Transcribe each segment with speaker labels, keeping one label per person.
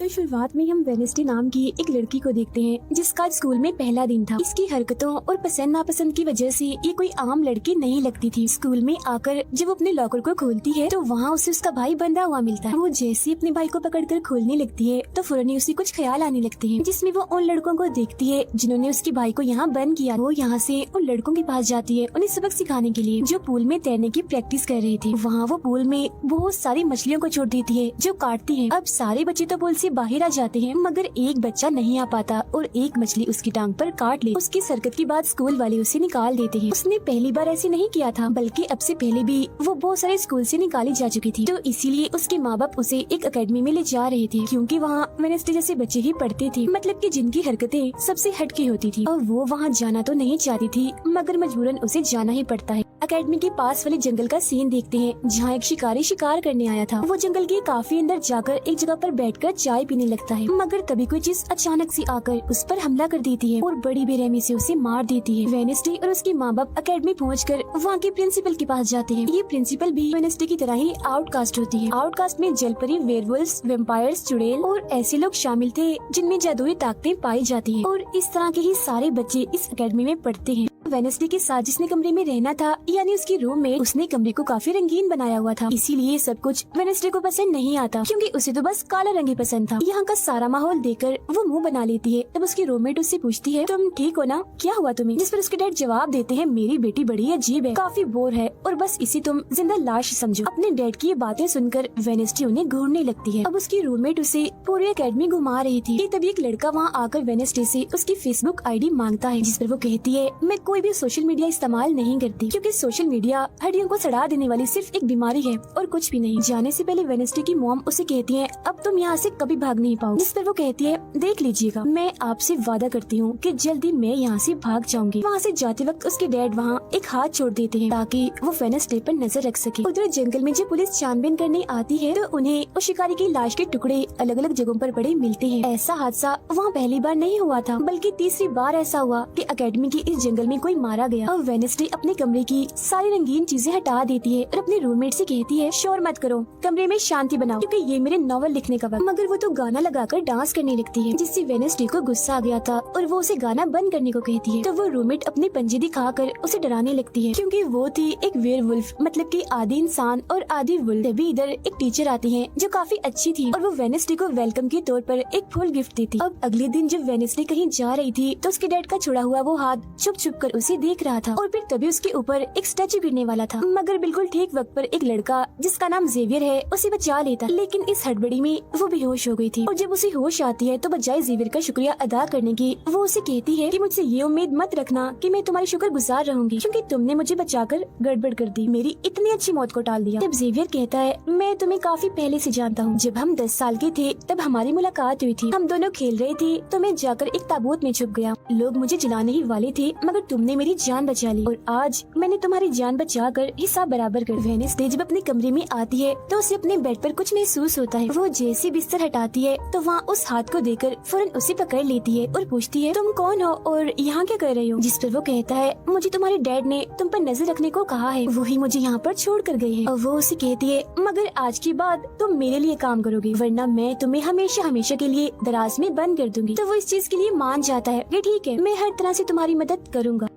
Speaker 1: तो शुरुआत में हम वेनेसडे नाम की एक लड़की को देखते हैं जिसका स्कूल में पहला दिन था। इसकी हरकतों और पसंद नापसंद की वजह से ये कोई आम लड़की नहीं लगती थी। स्कूल में आकर जब वो अपने लॉकर को खोलती है तो वहाँ उसे उसका भाई बंधा हुआ मिलता है। वो जैसे अपने भाई को पकड़कर खोलने लगती है तो फौरन ही उसे कुछ ख्याल आने लगते हैं, जिसमें वो उन लड़कों को देखती है जिन्होंने उसके भाई को यहाँ बंद किया। वो यहाँ से उन लड़कों के पास जाती है उन्हें सबक सिखाने के लिए, जो पूल में तैरने की प्रैक्टिस कर रहे थे। वहाँ वो पूल में बहुत सारी मछलियों को छोड़ देती है जो काटती है। अब सारे बच्चे तो पूल से बाहर आ जाते हैं मगर एक बच्चा नहीं आ पाता और एक मछली उसकी टांग पर काट ले। उसकी हरकत के बाद स्कूल वाले उसे निकाल देते हैं। उसने पहली बार ऐसे नहीं किया था, बल्कि अब से पहले भी वो बहुत सारे स्कूल से निकाली जा चुकी थी। तो इसीलिए उसके माँ बाप उसे एक एकेडमी में ले जा रहे थे, क्योंकि वहाँ वेनेसडे जैसे बच्चे ही पढ़ते थे, मतलब कि जिनकी हरकतें सबसे हटके होती थी। और वो वहाँ जाना तो नहीं चाहती थी मगर मजबूरन उसे जाना ही पड़ता है। एकेडमी के पास वाले जंगल का सीन देखते हैं जहाँ एक शिकारी शिकार करने आया था। वो जंगल के काफी अंदर जाकर एक जगह पर बैठकर चाय पीने लगता है, मगर तभी कोई चीज अचानक से आकर उस पर हमला कर देती है और बड़ी बेरहमी से उसे मार देती है। वेनेसडे और उसके माँ बाप एकेडमी पहुंचकर वहाँ के प्रिंसिपल के पास जाते हैं। ये प्रिंसिपल भी वेनेसडे की तरह ही आउटकास्ट होती है। आउटकास्ट में जलपरी, वेयरवुल्व्स, वेम्पायर्स, चुड़ैल और ऐसे लोग शामिल थे जिनमें जादुई ताकतें पाई जाती है, और इस तरह के ही सारे बच्चे इस एकेडमी में पढ़ते हैं। वेनेसडे के साथ जिसने कमरे में रहना था, यानी उसकी रूम में, उसने कमरे को काफी रंगीन बनाया हुआ था। इसीलिए सब कुछ वेनेसडे को पसंद नहीं आता, क्योंकि उसे तो बस काला रंग ही पसंद था। यहाँ का सारा माहौल देखकर वो मुंह बना लेती है। तब उसकी रूममेट उससे पूछती है, तुम ठीक हो ना, क्या हुआ तुम्हें? जिस पर उसके डैड जवाब देते हैं, मेरी बेटी बड़ी अजीब है, काफी बोर है और बस इसे तुम जिंदा लाश समझो। अपने डैड की ये बातें सुनकर वेनेसडे उन्हें घूरने लगती है। अब उसकी रूममेट उसे पूरी एकेडमी घुमा रही थी कि तभी एक लड़का वहाँ आकर वेनेसडे से उसकी फेसबुक आईडी मांगता है, जिस पर वो कहती है, मैं कोई भी सोशल मीडिया इस्तेमाल नहीं करती, क्योंकि सोशल मीडिया हड्डियों को सड़ा देने वाली सिर्फ एक बीमारी है और कुछ भी नहीं। जाने से पहले वेनेसडे की मॉम उसे कहती है, अब तुम यहाँ से कभी भाग नहीं पाओ। जिस पर वो कहती है, देख लीजिएगा, मैं आपसे वादा करती हूँ कि जल्दी मैं यहाँ से भाग जाऊंगी। वहाँ से जाते वक्त उसके डैड वहाँ एक हाथ छोड़ देते हैं ताकि वो वेनेसडे पर नजर रख सके। उधर जंगल में जब पुलिस छानबीन करने आती है तो उन्हें उस शिकारी की लाश के टुकड़े अलग अलग जगहों पर पड़े मिलते हैं। ऐसा हादसा वहाँ पहली बार नहीं हुआ था, बल्कि तीसरी बार ऐसा हुआ कि एकेडमी के इस जंगल में कोई मारा गया। और वेनेसडे अपने कमरे की सारी रंगीन चीजें हटा देती है और अपने रूममेट से कहती है, शोर मत करो, कमरे में शांति बनाओ, क्योंकि ये मेरे नॉवल लिखने का वक्त। मगर वो तो गाना लगाकर डांस करने लगती है, जिससे वेनेसडे को गुस्सा आ गया था और वो उसे गाना बंद करने को कहती है। तो वो रूममेट अपने पंजे दिखाकर उसे डराने लगती है, क्योंकि वो थी एक वेयरवुल्फ, मतलब कि आधी इंसान और आधी वुल्फ। तभी इधर एक टीचर आती है जो काफी अच्छी थी और वो वेनेसडे को वेलकम के तौर पर एक फूल गिफ्ट देती। अब अगले दिन जब वेनेसडे कहीं जा रही थी तो उसके डैड का छुड़ा हुआ वो हाथ छुप छुप कर उसे देख रहा था, और फिर तभी उसके ऊपर एक स्टैचू गिरने वाला था। मगर बिल्कुल ठीक वक्त पर एक लड़का जिसका नाम जेवियर है उसे बचा लेता, लेकिन इस हड़बड़ी में वो बेहोश हो गई थी। और जब उसे होश आती है तो बजाय जेवियर का शुक्रिया अदा करने की वो उसे कहती है कि मुझसे ये उम्मीद मत रखना कि मैं तुम्हारी शुक्रगुजार रहूंगी, क्योंकि तुमने मुझे बचाकर गड़बड़ कर दी, मेरी इतनी अच्छी मौत को टाल दिया। तब जेवियर कहता है, मैं तुम्हें काफी पहले से जानता हूँ, जब हम 10 साल के थे तब हमारी मुलाकात हुई थी, हम दोनों खेल रहे थे तो मैं जाकर एक ताबूत में छुप गया, लोग मुझे जलाने ही वाले थे मगर तुमने मेरी जान बचा ली, और आज मैंने तुम्हारी जान बचाकर हिसाब बराबर कर। वेनेसडे जब अपने कमरे में आती है तो उसे अपने बेड पर कुछ महसूस होता है। वो जैसे बिस्तर हटाती है तो वहाँ उस हाथ को देखकर फौरन उसे पकड़ लेती है और पूछती है, तुम कौन हो और यहाँ क्या कर रही हो? जिस पर वो कहता है, मुझे तुम्हारे डैड ने तुम पर नजर रखने को कहा है, वही मुझे यहाँ पर छोड़ कर गए हैं। और वो उसे कहती है, मगर आज के बाद तुम मेरे लिए काम करोगे, वरना मैं तुम्हें हमेशा हमेशा के लिए दराज में बंद कर दूंगी। तो वो इस चीज के लिए मान जाता है कि ठीक है, मैं हर तरह से तुम्हारी मदद करूँगा।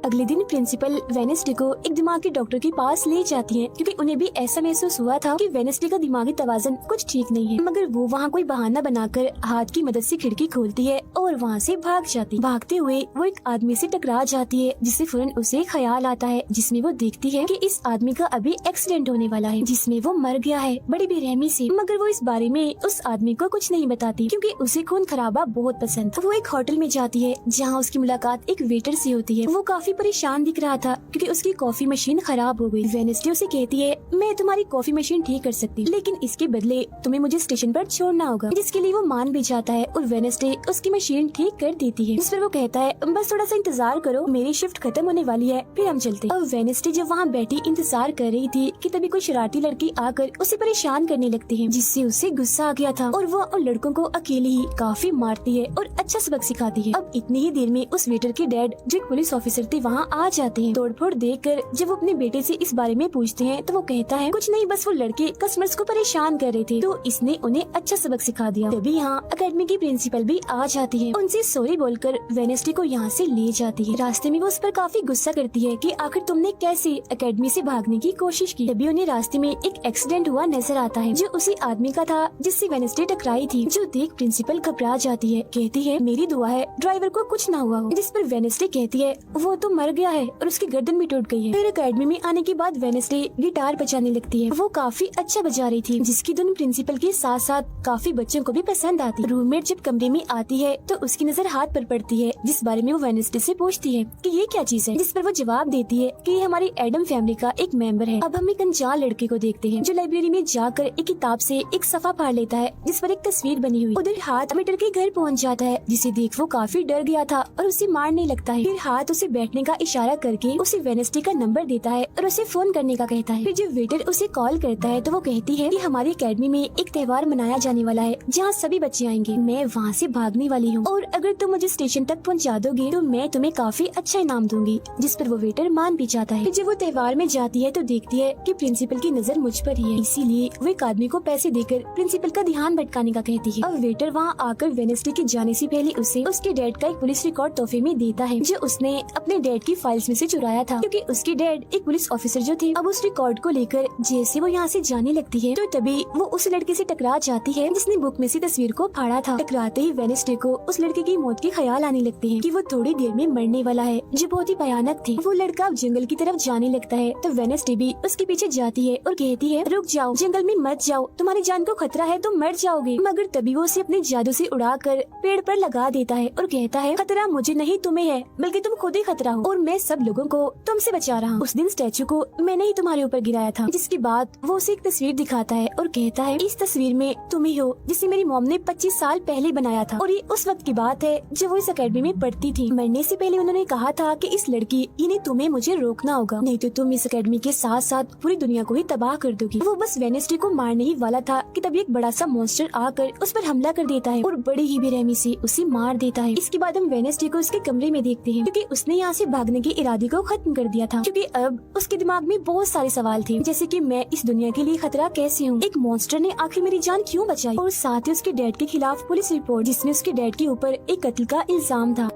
Speaker 1: अगले दिन प्रिंसिपल वेनेसडे को एक दिमागी डॉक्टर के पास ले जाती है, क्योंकि उन्हें भी ऐसा महसूस हुआ था कि वेनेसडे का दिमागी तवाज़ुन कुछ ठीक नहीं है। मगर वो वहाँ कोई बहाना बनाकर हाथ की मदद से खिड़की खोलती है और वहाँ से भाग जाती। भागते हुए वो एक आदमी से टकरा जाती है, जिससे फौरन उसे ख्याल आता है, जिसमें वो देखती है कि इस आदमी का अभी एक्सीडेंट होने वाला है, जिसमें वो मर गया है बड़ी बेरहमी से। मगर वो इस बारे में उस आदमी को कुछ नहीं बताती, क्योंकि उसे खून खराबा बहुत पसंद। वो एक होटल में जाती है जहाँ उसकी मुलाकात एक वेटर से होती है। वो काफी परेशान दिख रहा था क्योंकि उसकी कॉफी मशीन खराब हो गई। वेनेसडे उसे कहती है, मैं तुम्हारी कॉफी मशीन ठीक कर सकती, लेकिन इसके बदले तुम्हें मुझे स्टेशन पर छोड़ना होगा, जिसके लिए वो मान भी जाता है और वेनेसडे उसकी मशीन ठीक कर देती है। जिस पर वो कहता है, बस थोड़ा सा इंतजार करो, मेरी शिफ्ट खत्म होने वाली है, फिर हम चलते। और वेनेसडे जब वहाँ बैठी इंतजार कर रही थी कि तभी कोई शरारती लड़की आकर उसे परेशान करने लगती है, जिससे उसे गुस्सा आ गया था और वो उन लड़कों को अकेले ही काफी मारती है और अच्छा सबक सिखाती है। अब इतनी ही देर में उस वेटर के डैड, जो एक पुलिस ऑफिसर थे, वहाँ आ जाते हैं। तोड़फोड़ देखकर जब वो अपने बेटे से इस बारे में पूछते हैं तो वो कहता है कुछ नहीं, बस वो लड़के कस्टमर्स को परेशान कर रहे थे तो इसने उन्हें अच्छा सबक सिखा दिया। तभी यहाँ अकेडमी की प्रिंसिपल भी आ जाती है, उनसे सॉरी बोलकर वेडनेसडे को यहाँ से ले जाती है। रास्ते में वो उस पर काफी गुस्सा करती है कि आखिर तुमने कैसे अकेडमी से भागने की कोशिश की। तभी उन्हें रास्ते में एक एक्सीडेंट हुआ नजर आता है जो उसी आदमी का था जिससे वेडनेसडे टकराई थी, जो देख प्रिंसिपल घबरा जाती है। कहती है मेरी दुआ है ड्राइवर को कुछ ना हुआ हो, जिस पर वेडनेसडे कहती है वो तो मर गया है और उसकी गर्दन भी टूट गई है। फिर अकेडमी में आने के बाद वेडनेसडे गिटार बजाने लगती है। वो काफी अच्छा बजा रही थी जिसकी धुन प्रिंसिपल के साथ साथ काफी बच्चों को भी पसंद आती। रूममेट जब कमरे में आती है तो उसकी नजर हाथ पर पड़ती है जिस बारे में वो वेडनेसडे से पूछती है कि ये क्या चीज है, जिस पर वो जवाब देती है कि ये हमारी एडम फैमिली का एक मेंबर है। अब हम एक अनजान लड़के को देखते हैं जो लाइब्रेरी में जाकर एक किताब से एक सफा फाड़ लेता है जिस पर एक तस्वीर बनी हुई। उधर हाथ मीटर के घर पहुंच जाता है जिसे देख वो काफी डर गया था और उसे मारने लगता है। फिर हाथ उसे बैठने का इशारा करके उसे वेडनेसडे का नंबर देता है और उसे फोन करने का कहता है। फिर जब वेटर उसे कॉल करता है तो वो कहती है कि हमारी अकेडमी में एक त्योहार मनाया जाने वाला है जहाँ सभी बच्चे आएंगे। मैं वहाँ से भागने वाली हूँ और अगर तुम मुझे स्टेशन तक पहुँचा दोगे तो मैं तुम्हें काफी अच्छा इनाम दूंगी, जिस पर वो वेटर मान भी जाता है। फिर जब वो त्योहार में जाती है तो देखती है कि प्रिंसिपल की नजर मुझ पर ही है, इसीलिए वो एक आदमी को पैसे देकर प्रिंसिपल का ध्यान भटकाने का कहती है। अब वेटर वहाँ आकर वेडनेसडे के जाने से पहले उसे उसके डैड का एक पुलिस रिकॉर्ड तोहफे में देता है जो उसने अपने डैड की फाइल्स में से चुराया था, क्योंकि उसके डैड एक पुलिस ऑफिसर जो थे। अब उस रिकॉर्ड को लेकर जैसे वो यहाँ से जाने लगती है तो तभी वो उस लड़के से टकरा जाती है जिसने बुक में से तस्वीर को फाड़ा था। टकराते ही वेडनेसडे को उस लड़के की मौत के ख्याल आने लगते हैं कि वो थोड़ी देर में मरने वाला है, जो बहुत ही भयानक थी। वो लड़का अब जंगल की तरफ जाने लगता है तो वेडनेसडे भी उसके पीछे जाती है और कहती है रुक जाओ, जंगल में मत जाओ, तुम्हारी जान को खतरा है, तुम मर जाओगे। मगर तभी वो उसे अपने जादू से उड़ाकर पेड़ पर लगा देता है और कहता है खतरा मुझे नहीं तुम्हें है, बल्कि तुम खुद ही खतरा हो और मैं सब लोगों को तुमसे बचा रहा हूँ। उस दिन स्टैचू को मैंने ही तुम्हारे ऊपर गिराया था। जिसके बाद वो उसे एक तस्वीर दिखाता है और कहता है इस तस्वीर में तुम ही हो जिसे मेरी मॉम ने 25 साल पहले बनाया था और ये उस वक्त की बात है जब वो इस अकेडमी में पढ़ती थी। मरने से पहले उन्होंने कहा था कि इस लड़की इन्हें तुम्हें मुझे रोकना होगा, नहीं तो तुम इस अकेडमी के साथ साथ पूरी दुनिया को ही तबाह कर दोगी। वो बस वेडनेसडे को मारने ही वाला था कि तभी एक बड़ा सा मॉन्स्टर आकर उस पर हमला कर देता है और बड़ी ही बेरहमी से उसे मार देता है। इसके बाद हम वेडनेसडे को उसके कमरे में देखते हैं क्योंकि उसने यहाँ से भागने के इरादे को खत्म कर दिया था, क्योंकि अब उसके दिमाग में बहुत सारे सवाल थे, जैसे कि मैं इस दुनिया के लिए खतरा कैसे हूँ, एक मॉन्स्टर ने आखिर मेरी जान क्यों बचाई, और साथ ही उसके डैड के खिलाफ पुलिस रिपोर्ट जिसमें उसके डैड के ऊपर एक कत्ल का इल्जाम था।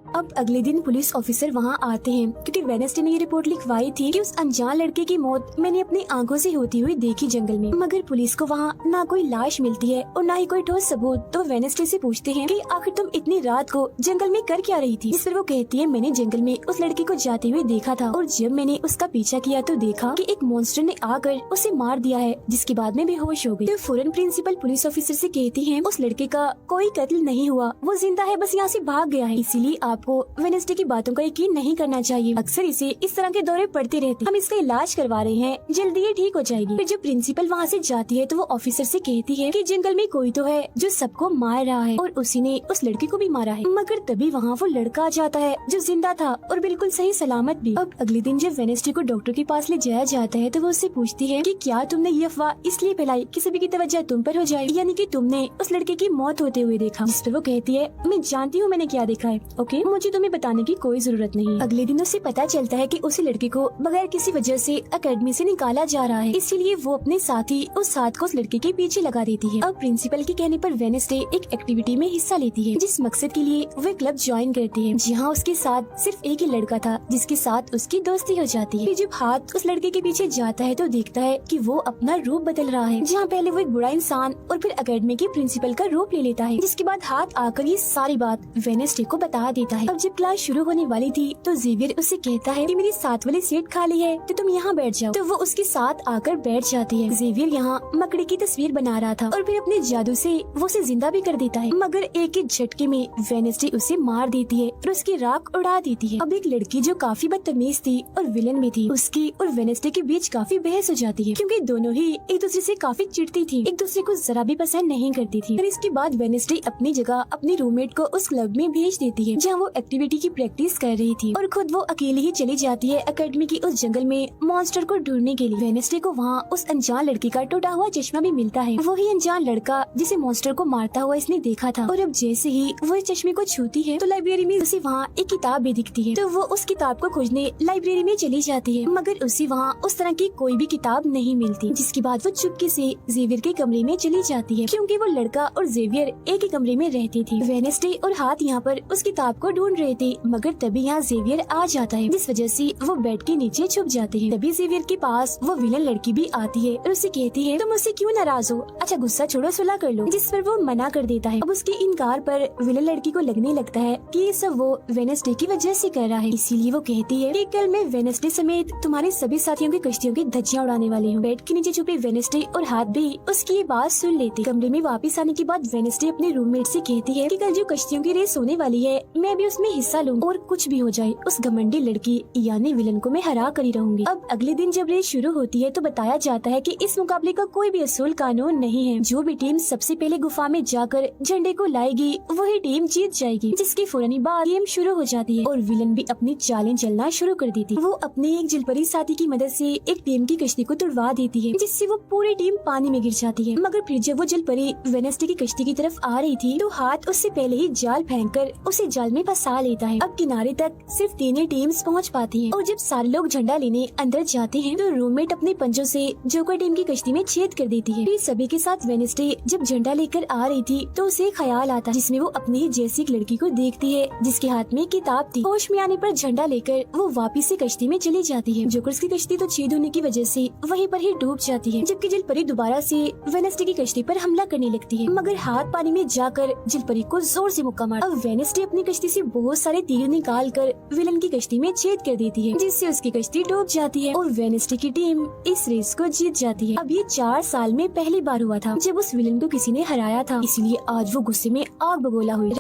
Speaker 1: अब अगले दिन पुलिस ऑफिसर वहाँ आते हैं क्योंकि वेडनेसडे ने ये रिपोर्ट लिखवाई थी कि उस अनजान लड़के की मौत मैंने अपनी आंखों से होती हुई देखी जंगल में। मगर पुलिस को वहाँ ना कोई लाश मिलती है और ना ही कोई ठोस सबूत। तो वेडनेसडे से पूछते हैं कि आखिर तुम इतनी रात को जंगल में कर क्या रही थी, जिस पर वो कहती है मैंने जंगल में उस लड़के को जाते हुए देखा था और जब मैंने उसका पीछा किया तो देखा कि एक मॉन्स्टर ने आकर उसे मार दिया है, जिसके बाद में बेहोश हो गई। तो फौरन प्रिंसिपल पुलिस ऑफिसर से कहती है उस लड़के का कोई कत्ल नहीं हुआ, वो जिंदा है, बस यहाँ से भाग गया है, इसीलिए आपको वेडनेसडे की बातों का यकीन नहीं करना चाहिए। अक्सर इसे इस तरह के दौरे पड़ते रहते, हम इसका इलाज करवा रहे हैं, जल्दी ये ठीक हो जाएगी। फिर जब प्रिंसिपल वहाँ से जाती है तो वो ऑफिसर से कहती है कि जंगल में कोई तो है जो सबको मार रहा है और उसी ने उस लड़के को भी मारा है। मगर तभी वहाँ वो लड़का आ जाता है जो जिंदा था और बिल्कुल सही सलामत भी। अब अगले दिन जब वेडनेसडे को डॉक्टर के पास ले जाया जाता है तो वो उससे पूछती है कि क्या तुमने ये अफवाह इसलिए फैलाई कि सभी की तवज्जो तुम पर हो जाए, यानी कि तुमने उस लड़के की मौत होते हुए देखा। जिस पर वो कहती है मैं जानती हूँ मैंने क्या देखा है, ओके, मुझे तुम्हें बताने की कोई जरूरत नहीं। अगले दिन उसे पता चलता है कि उसी लड़के को बगैर किसी वजह से अकेडमी से निकाला जा रहा है, इसीलिए वो अपने साथी उस हाथ को उस लड़के के पीछे लगा देती है। अब प्रिंसिपल के कहने पर वेडनेसडे एक एक्टिविटी में हिस्सा लेती है जिस मकसद के लिए वो क्लब ज्वाइन करती है, जहाँ उसके साथ सिर्फ एक ही लड़का था जिसके साथ उसकी दोस्ती हो जाती है। फिर जब हाथ उस लड़के के पीछे जाता है तो देखता है कि वो अपना रूप बदल रहा है, जहाँ पहले वो एक बुरा इंसान और फिर अकेडमी के प्रिंसिपल का रूप ले लेता है। जिसके बाद हाथ आकर ये सारी बात वेडनेसडे को बता देता है। अब जब क्लास शुरू होने वाली थी तो जेवियर उसे कहता है कि मेरी साथ वाली सीट खाली है तो तुम यहाँ बैठ जाओ, तो वो उसके साथ आकर बैठ जाती है। जेवियर यहाँ मकड़ी की तस्वीर बना रहा था और फिर अपने जादू से वो उसे जिंदा भी कर देता है, मगर एक ही झटके में वेडनेसडे उसे मार देती है और उसकी राख उड़ा देती है। अब एक लड़की जो काफी बदतमीज थी और विलन में थी, उसकी और वेडनेसडे के बीच काफी बहस हो जाती है क्योंकि दोनों ही एक दूसरे से काफी चिढ़ती थी, एक दूसरे को जरा भी पसंद नहीं करती थी। और इसके बाद वेडनेसडे अपनी जगह अपनी रूममेट को उस क्लब में भेज देती है जहाँ वो वो एक्टिविटी की प्रैक्टिस कर रही थी और खुद वो अकेली ही चली जाती है एकेडमी की उस जंगल में मॉन्स्टर को ढूंढने के लिए। वेडनेसडे को वहाँ उस अनजान लड़की का टूटा हुआ चश्मा भी मिलता है। वही अनजान लड़का जिसे मॉन्स्टर को मारता हुआ इसने देखा था। और अब जैसे ही वो इस चश्मे को छूती है तो लाइब्रेरी में उसे वहाँ एक किताब भी दिखती है। तो वो उस किताब को खोजने लाइब्रेरी में चली जाती है, मगर उसे वहाँ उस तरह की कोई भी किताब नहीं मिलती। जिसके बाद वो चुपके से जेवियर के कमरे में चली जाती है, क्योंकि वो लड़का और जेवियर एक ही कमरे में रहती थी। वेडनेसडे और हाथ यहाँ पर उस किताब को ढूंढ रहे थे, मगर तभी यहाँ जेवियर आ जाता है, जिस वजह से वो बेड के नीचे छुप जाते हैं। तभी जेवियर के पास वो विलन लड़की भी आती है और उसे कहती है, तुम मुझसे क्यों नाराज हो? अच्छा गुस्सा छोड़ो, सुलह कर लो। जिस पर वो मना कर देता है। अब उसके इनकार पर विलन लड़की को लगने लगता है कि ये सब वो वेडनेसडे की वजह से कर रहा है। इसीलिए वो कहती है कि कल मैं वेडनेसडे समेत तुम्हारे सभी साथियों की कश्तियों की धज्जियां उड़ाने वाली हूँ। बेड के नीचे छुपे वेडनेसडे और हाथ भी उसकी ये बात सुन लेते। कमरे में वापस आने के बाद वेडनेसडे अपने रूममेट से कहती है कि कल जो कश्तियों की रेस होने वाली है मैं भी उसमें हिस्सा लूँ, और कुछ भी हो जाए उस घमंडी लड़की यानी विलन को मैं हरा कर ही रहूंगी। अब अगले दिन जब रेस शुरू होती है तो बताया जाता है कि इस मुकाबले का कोई भी असूल कानून नहीं है। जो भी टीम सबसे पहले गुफा में जाकर झंडे को लाएगी वही टीम जीत जाएगी। जिसके फौरन बाद गेम शुरू हो जाती है और विलन भी अपनी चालें चलना शुरू कर देती। वो अपने एक जलपरी साथी की मदद से एक टीम की कश्ती को तुड़वा देती है, जिससे वो पूरी टीम पानी में गिर जाती है। मगर फिर जब वो जलपरी वेडनेसडे की कश्ती की तरफ आ रही थी तो हाथ उससे पहले ही जाल फेंककर उसे जाल में फंसा लेता है। अब किनारे तक सिर्फ 3 ही टीम्स पहुंच पाती हैं और जब सारे लोग झंडा लेने अंदर जाते हैं तो रूममेट अपने पंजों से जोकर टीम की कश्ती में छेद कर देती है। फिर सभी के साथ वेडनेसडे जब झंडा लेकर आ रही थी तो उसे ख्याल आता, जिसमें वो अपनी ही जैसी एक लड़की को देखती है जिसके हाथ में किताब थी। होश में आने पर झंडा लेकर वो वापिस से कश्ती में चली जाती है। जोकर्स की कश्ती तो छेद होने की वजह से वहीं पर ही डूब जाती है, जबकि जलपरी दोबारा से वेडनेसडे की कश्ती पर हमला करने लगती है, मगर हाथ पानी में जाकर जलपरी को जोर से मुक्का मार। अब वेडनेसडे अपनी कश्ती से बहुत सारे तीर निकाल कर विलन की कश्ती में छेद कर देती है, जिससे उसकी कश्ती डूब जाती है और वेडनेसडे की टीम इस रेस को जीत जाती है। अब ये 4 साल में पहली बार हुआ था जब उस विलन को किसी ने हराया था, इसलिए आज वो गुस्से में आग बगोला हुई।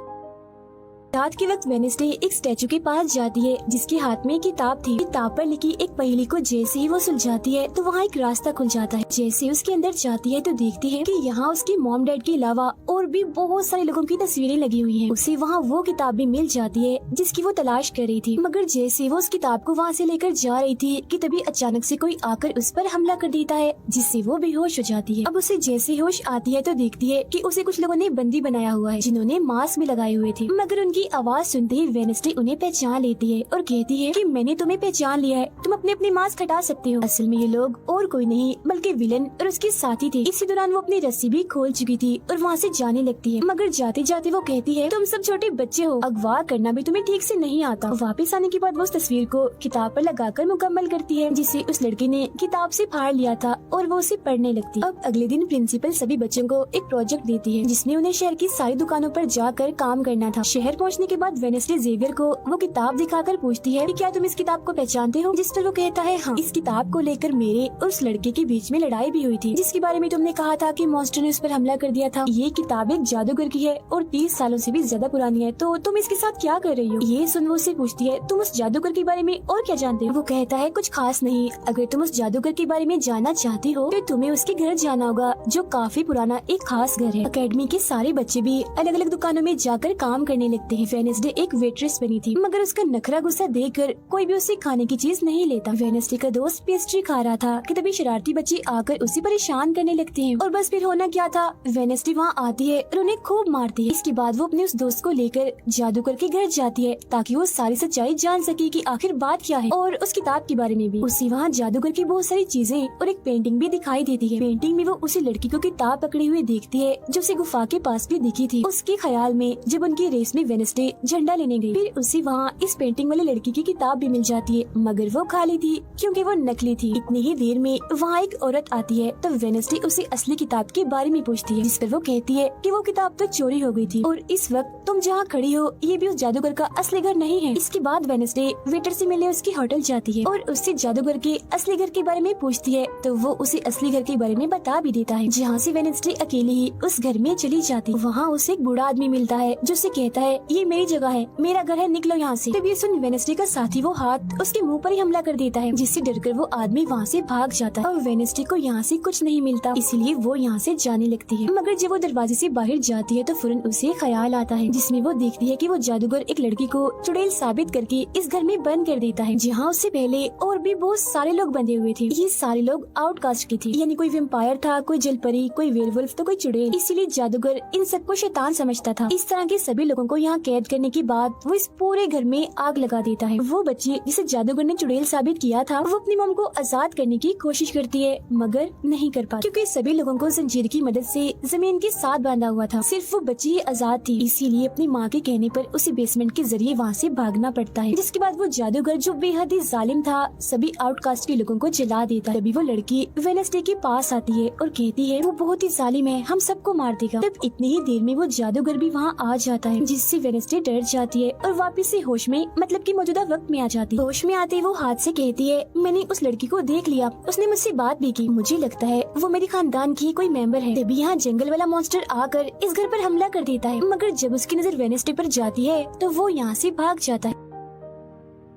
Speaker 1: रात के वक्त वेडनेसडे एक स्टैचू के पास जाती है जिसके हाथ में किताब थी। किताब पर लिखी एक पहेली को जैसे ही वो सुलझाती है तो वहाँ एक रास्ता खुल जाता है। जैसे उसके अंदर जाती है तो देखती है कि यहाँ उसके मॉम डैड के अलावा और भी बहुत सारे लोगों की तस्वीरें लगी हुई हैं। उसे वहाँ वो किताब भी मिल जाती है जिसकी वो तलाश कर रही थी, मगर जैसे वो उस किताब को वहाँ से लेकर जा रही थी कि तभी अचानक से कोई आकर उस पर हमला कर देता है, जिससे वो बेहोश हो जाती है। अब उसे जैसे होश आती है तो देखती है कि उसे कुछ लोगों ने बंदी बनाया हुआ है, जिन्होंने मास्क भी लगाए हुए थे, मगर उनकी आवाज सुनते ही वेडनेसडे उन्हें पहचान लेती है और कहती है कि मैंने तुम्हें पहचान लिया है, तुम अपने मास्क हटा सकते हो। असल में ये लोग और कोई नहीं बल्कि विलन और उसके साथी थे। इसी दौरान वो अपनी रस्सी भी खोल चुकी थी और वहाँ से जाने लगती है, मगर जाते जाते वो कहती है तुम सब छोटे बच्चे हो, अगवा करना भी तुम्हें ठीक से नहीं आता। वापस आने के बाद वो उस तस्वीर को किताब पर लगाकर मुकम्मल करती है, जिसे उस लड़के ने किताब से फाड़ लिया था और वो उसे पढ़ने लगती। अब अगले दिन प्रिंसिपल सभी बच्चों को एक प्रोजेक्ट देती है जिसमें उन्हें शहर की सारी दुकानों पर जाकर काम करना था। शहर पहुँचने के बाद वेडनेसडे जेवियर को वो किताब दिखाकर पूछती है कि क्या तुम इस किताब को पहचानते हो? जिस पर वो कहता है हाँ, इस किताब को लेकर मेरे और उस लड़के के बीच में लड़ाई भी हुई थी, जिसके बारे में तुमने कहा था कि मॉन्स्टर ने उस पर हमला कर दिया था। ये किताब एक जादूगर की है और 30 सालों से भी ज्यादा पुरानी है, तो तुम इसके साथ क्या कर रही हो? ये सुन वो उससे पूछती है तुम उस जादूगर के बारे में और क्या जानते हो? वो कहता है कुछ खास नहीं, अगर तुम उस जादूगर के बारे में जानना चाहती हो तो तुम्हें उसके घर जाना होगा, जो काफी पुराना एक खास घर है। अकेडमी के सारे बच्चे भी अलग अलग दुकानों में जाकर काम करने लगते हैं। वेडनेसडे एक वेट्रेस बनी थी, मगर उसका नखरा गुस्सा देखकर कोई भी उससे खाने की चीज नहीं लेता। वेडनेसडे का दोस्त पेस्ट्री खा रहा था कि तभी शरारती बच्चे आकर उसे परेशान करने लगते हैं और बस फिर होना क्या था, वेडनेसडे वहाँ आती है और उन्हें खूब मारती है। इसके बाद वो अपने उस दोस्त को लेकर जादूगर के घर जाती है ताकि वो सारी सच्चाई जान सके कि आखिर बात क्या है, और उस किताब के बारे में भी। उसे वहाँ जादूगर की बहुत सारी चीजें और एक पेंटिंग भी दिखाई देती है। पेंटिंग में वो उसी लड़की को किताब पकड़ी हुई देखती है जो उसे गुफा के पास भी दिखी थी। उसके ख्याल में जब उनकी रेस में वेडनेसडे झंडा लेने गई, फिर उसे वहाँ इस पेंटिंग वाली लड़की की किताब भी मिल जाती है, मगर वो खाली थी क्योंकि वो नकली थी। इतनी ही देर में वहाँ एक औरत आती है तो वेडनेसडे उसे असली किताब के बारे में पूछती है, जिस पर वो कहती है कि वो किताब तो चोरी हो गई थी और इस वक्त तुम जहाँ खड़ी हो ये भी उस जादूगर का असली घर नहीं है। इसके बाद वेडनेसडे वेटर से मिलने उसकी होटल जाती है और उससे जादूगर के असली घर के बारे में पूछती है, तो वो उसे असली घर के बारे में बता भी देता है, जहाँ से वेडनेसडे अकेली ही उस घर में चली जाती है। वहाँ उसे एक बूढ़ा आदमी मिलता है जो उसे कहता है ये मेरी जगह है, मेरा घर है, निकलो यहाँ से। तब ये सुन वेडनेसडे का साथी वो हाथ उसके मुंह पर ही हमला कर देता है, जिससे डरकर वो आदमी वहाँ से भाग जाता है और वेडनेसडे को यहाँ से कुछ नहीं मिलता, इसीलिए वो यहाँ से जाने लगती है। मगर जब वो दरवाजे से बाहर जाती है तो फौरन उसे ख्याल आता है, जिसमें वो देखती है कि वो जादूगर एक लड़की को चुड़ैल साबित करके इस घर में बंद कर देता है, जहाँ उससे पहले और भी बहुत सारे लोग बंधे हुए थे। ये सारे लोग आउटकास्ट के थे, यानी कोई वेम्पायर था, कोई जलपरी, कोई वेयरवुल्फ तो कोई चुड़ैल। इसीलिए जादूगर इन सबको शैतान समझता था। इस तरह के सभी लोगों को यहाँ कैद करने के बाद वो इस पूरे घर में आग लगा देता है। वो बच्ची जिसे जादूगर ने चुड़ैल साबित किया था, वो अपनी मॉम को आजाद करने की कोशिश करती है, मगर नहीं कर पाती, क्योंकि सभी लोगों को जंजीर की मदद से जमीन के साथ बांधा हुआ था। सिर्फ वो बच्ची ही आजाद थी, इसीलिए अपनी माँ के कहने पर उसे बेसमेंट के जरिए वहाँ से भागना पड़ता है। जिसके बाद वो जादूगर जो बेहद ही जालिम था, सभी आउटकास्ट के लोगों को जला देता है। तभी वो लड़की वेडनेसडे के पास आती है और कहती है वो बहुत ही जालिम है, हम सबको मार देगा। तब इतनी ही देर में वो जादूगर भी वहाँ आ जाता है, जिससे वेडनेसडे डर जाती है और वापस से होश में, मतलब कि मौजूदा वक्त में आ जाती है। होश में आते वो हाथ से कहती है मैंने उस लड़की को देख लिया, उसने मुझसे बात भी की, मुझे लगता है वो मेरे खानदान की कोई मेंबर है। तभी यहाँ जंगल वाला मॉन्स्टर आकर इस घर पर हमला कर देता है, मगर जब उसकी नजर वेडनेसडे पर जाती है तो वो यहाँ से भाग जाता है।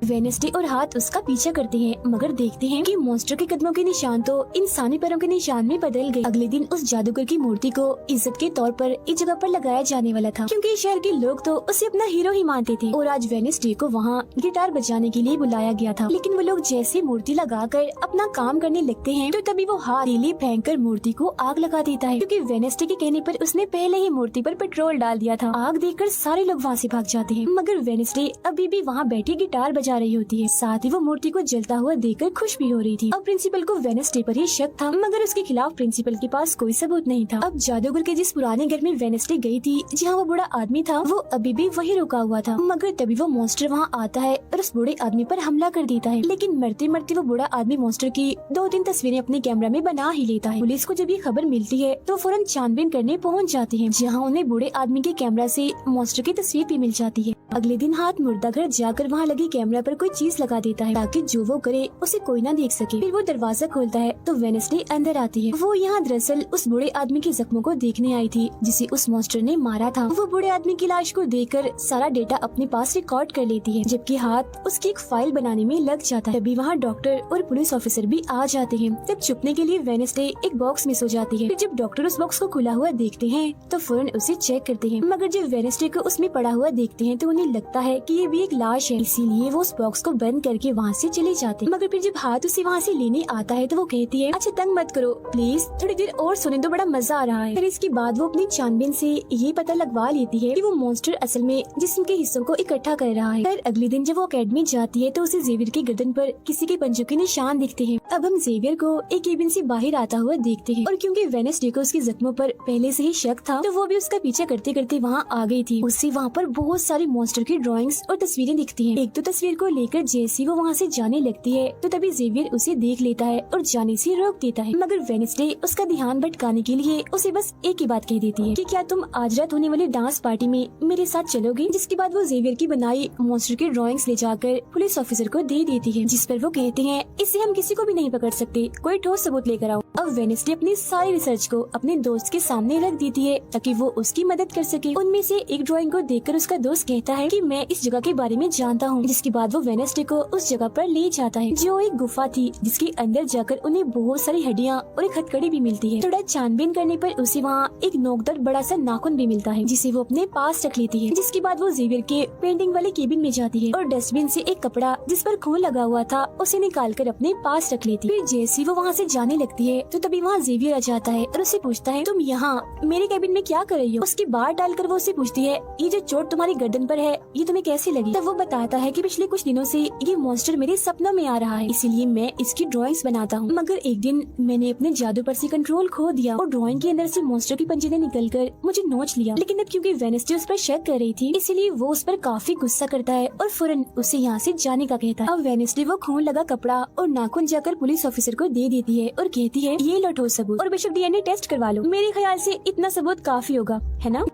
Speaker 1: वेडनेसडे और हाथ उसका पीछा करते हैं, मगर देखते हैं कि मॉन्स्टर के कदमों के निशान तो इंसानी पैरों के निशान में बदल गए। अगले दिन उस जादूगर की मूर्ति को इज्जत के तौर पर इस जगह पर लगाया जाने वाला था, क्योंकि शहर के लोग तो उसे अपना हीरो ही मानते थे। और आज वेडनेसडे को वहाँ गिटार बजाने के लिए बुलाया गया था, लेकिन वो लोग जैसे मूर्ति लगाकर अपना काम करने लगते हैं तो तभी वो हाथ ले फेंककर मूर्ति को आग लगा देता है, क्योंकि वेडनेसडे के कहने पर उसने पहले ही मूर्ति पर पेट्रोल डाल दिया था। आग देखकर सारे लोग वहाँ से भाग जाते हैं, मगर वेडनेसडे अभी भी वहाँ बैठी गिटार बजा रही होती है। साथ ही वो मूर्ति को जलता हुआ देखकर खुश भी हो रही थी। अब प्रिंसिपल को वेडनेसडे पर ही शक था, मगर उसके खिलाफ प्रिंसिपल के पास कोई सबूत नहीं था। अब जादूगर के जिस पुराने घर में वेडनेसडे गई थी, जहाँ वो बूढ़ा आदमी था, वो अभी भी वही रुका हुआ था। मगर तभी वो मॉन्स्टर वहाँ आता है और उस बूढ़े आदमी पर हमला कर देता है। लेकिन मरते मरते वो बूढ़ा आदमी मॉन्स्टर की 2-3 तस्वीरें अपने कैमरा में बना ही लेता है। पुलिस को जब ये खबर मिलती है तो फौरन छानबीन करने पहुँच जाते हैं, जहाँ उन्हें बूढ़े आदमी के कैमरा से मॉन्स्टर की तस्वीर भी मिल जाती है। अगले दिन हाथ मुर्दा घर जाकर वहाँ लगे कैमरा पर कोई चीज लगा देता है, ताकि जो वो करे उसे कोई ना देख सके। फिर वो दरवाजा खोलता है तो वेडनेसडे अंदर आती है। वो यहाँ दरअसल उस बूढ़े आदमी के जख्मों को देखने आई थी, जिसे उस मॉन्स्टर ने मारा था। वो बूढ़े आदमी की लाश को देखकर सारा डेटा अपने पास रिकॉर्ड कर लेती है, जबकि हाथ उसकी एक फाइल बनाने में लग जाता है। तभी वहाँ डॉक्टर और पुलिस ऑफिसर भी आ जाते हैं। तब छुपने के लिए वेडनेसडे एक बॉक्स में सो जाती है। फिर जब डॉक्टर उस बॉक्स को खुला हुआ देखते हैं तो फौरन उसे चेक करते हैं, मगर जब वेडनेसडे को उसमें पड़ा हुआ देखते हैं तो उन्हें लगता है कि ये भी एक लाश है, इसीलिए वो उस बॉक्स को बंद करके वहाँ से चले जाते हैं। मगर फिर जब हाथ उसे वहाँ से लेने आता है तो वो कहती है अच्छा तंग मत करो प्लीज, थोड़ी देर और सुने तो बड़ा मजा आ रहा है। फिर इसके बाद वो अपनी छानबीन से ये पता लगवा लेती है कि वो मॉन्स्टर असल में जिस्म के हिस्सों को इकट्ठा कर रहा है। फिर अगले दिन जब वो अकेडमी जाती है तो उसे जेवियर की गर्दन पर किसी के पंजों के निशान दिखते हैं। अब हम जेवियर को एक केबिन से बाहर आता हुआ देखते हैं, और क्योंकि वेडनेसडे को उसके जख्मों पर पहले से ही शक था तो वो भी उसका पीछा करते करते वहाँ आ गई थी। उससे वहाँ पर बहुत सारी मॉन्स्टर की ड्राइंग्स और तस्वीरें दिखती हैं। एक तो तस्वीर को लेकर जैसे वो वहाँ से जाने लगती है तो तभी जेवियर उसे देख लेता है और जाने से रोक देता है, मगर वेडनेसडे उसका ध्यान भटकाने के लिए उसे बस एक ही बात कह देती है कि क्या तुम आज रात होने वाली डांस पार्टी में मेरे साथ चलोगे। जिसके बाद वो जेवियर की बनाई मॉन्स्टर की ड्राइंग्स ले जाकर पुलिस ऑफिसर को दे देती है, जिस पर वो कहते हैं इससे हम किसी को भी नहीं पकड़ सकते, कोई ठोस सबूत लेकर आओ। अब वेडनेसडे अपनी सारी रिसर्च को अपने दोस्त के सामने रख देती है ताकि वो उसकी मदद कर सके। उनमें से एक ड्राइंग को देखकर उसका दोस्त कहता है कि मैं इस जगह के बारे में जानता हूँ। जिसके बाद वो वेडनेसडे को उस जगह पर ले जाता है जो एक गुफा थी, जिसके अंदर जाकर उन्हें बहुत सारी हड्डियाँ और एक हथकड़ी भी मिलती है। थोड़ा छानबीन करने पर उसे वहाँ एक नोकदार बड़ा सा नाखून भी मिलता है, जिसे वो अपने पास रख लेती है। जिसके बाद वो जेवियर के पेंटिंग वाले केबिन में जाती है और डस्टबिन से एक कपड़ा जिस पर खून लगा हुआ था उसे निकाल कर अपने पास रख लेती है। फिर जैसे वो वहाँ से जाने लगती है तो तभी वहाँ जेवियर आ जाता है और उससे पूछता है तुम यहाँ मेरे केबिन में क्या कर रही हो। उसकी बात डालकर वो उससे पूछती है ये जो चोट तुम्हारी गर्दन पर है ये तुम्हें कैसे लगी। तब वो बताता है कि पिछले कुछ दिनों से ये मॉन्स्टर मेरे सपनों में आ रहा है, इसीलिए मैं इसकी ड्राइंग्स बनाता हूँ। मगर एक दिन मैंने अपने जादू पर से कंट्रोल खो दिया और ड्राइंग के अंदर से मॉन्स्टर की पंजे ने निकलकर मुझे नोच लिया। लेकिन अब क्योंकि वेडनेसडे उस पर शक कर रही थी इसीलिए वो उस पर काफी गुस्सा करता है और फौरन उसे यहाँ से जाने का कहता है। अब वेडनेसडे वो खून लगा कपड़ा और नाखून जाकर पुलिस ऑफिसर को दे देती है और कहती है ये लो ठोस सबूत और बेशक DNA टेस्ट करवा लो, मेरे ख्याल से इतना सबूत काफी होगा, है ना।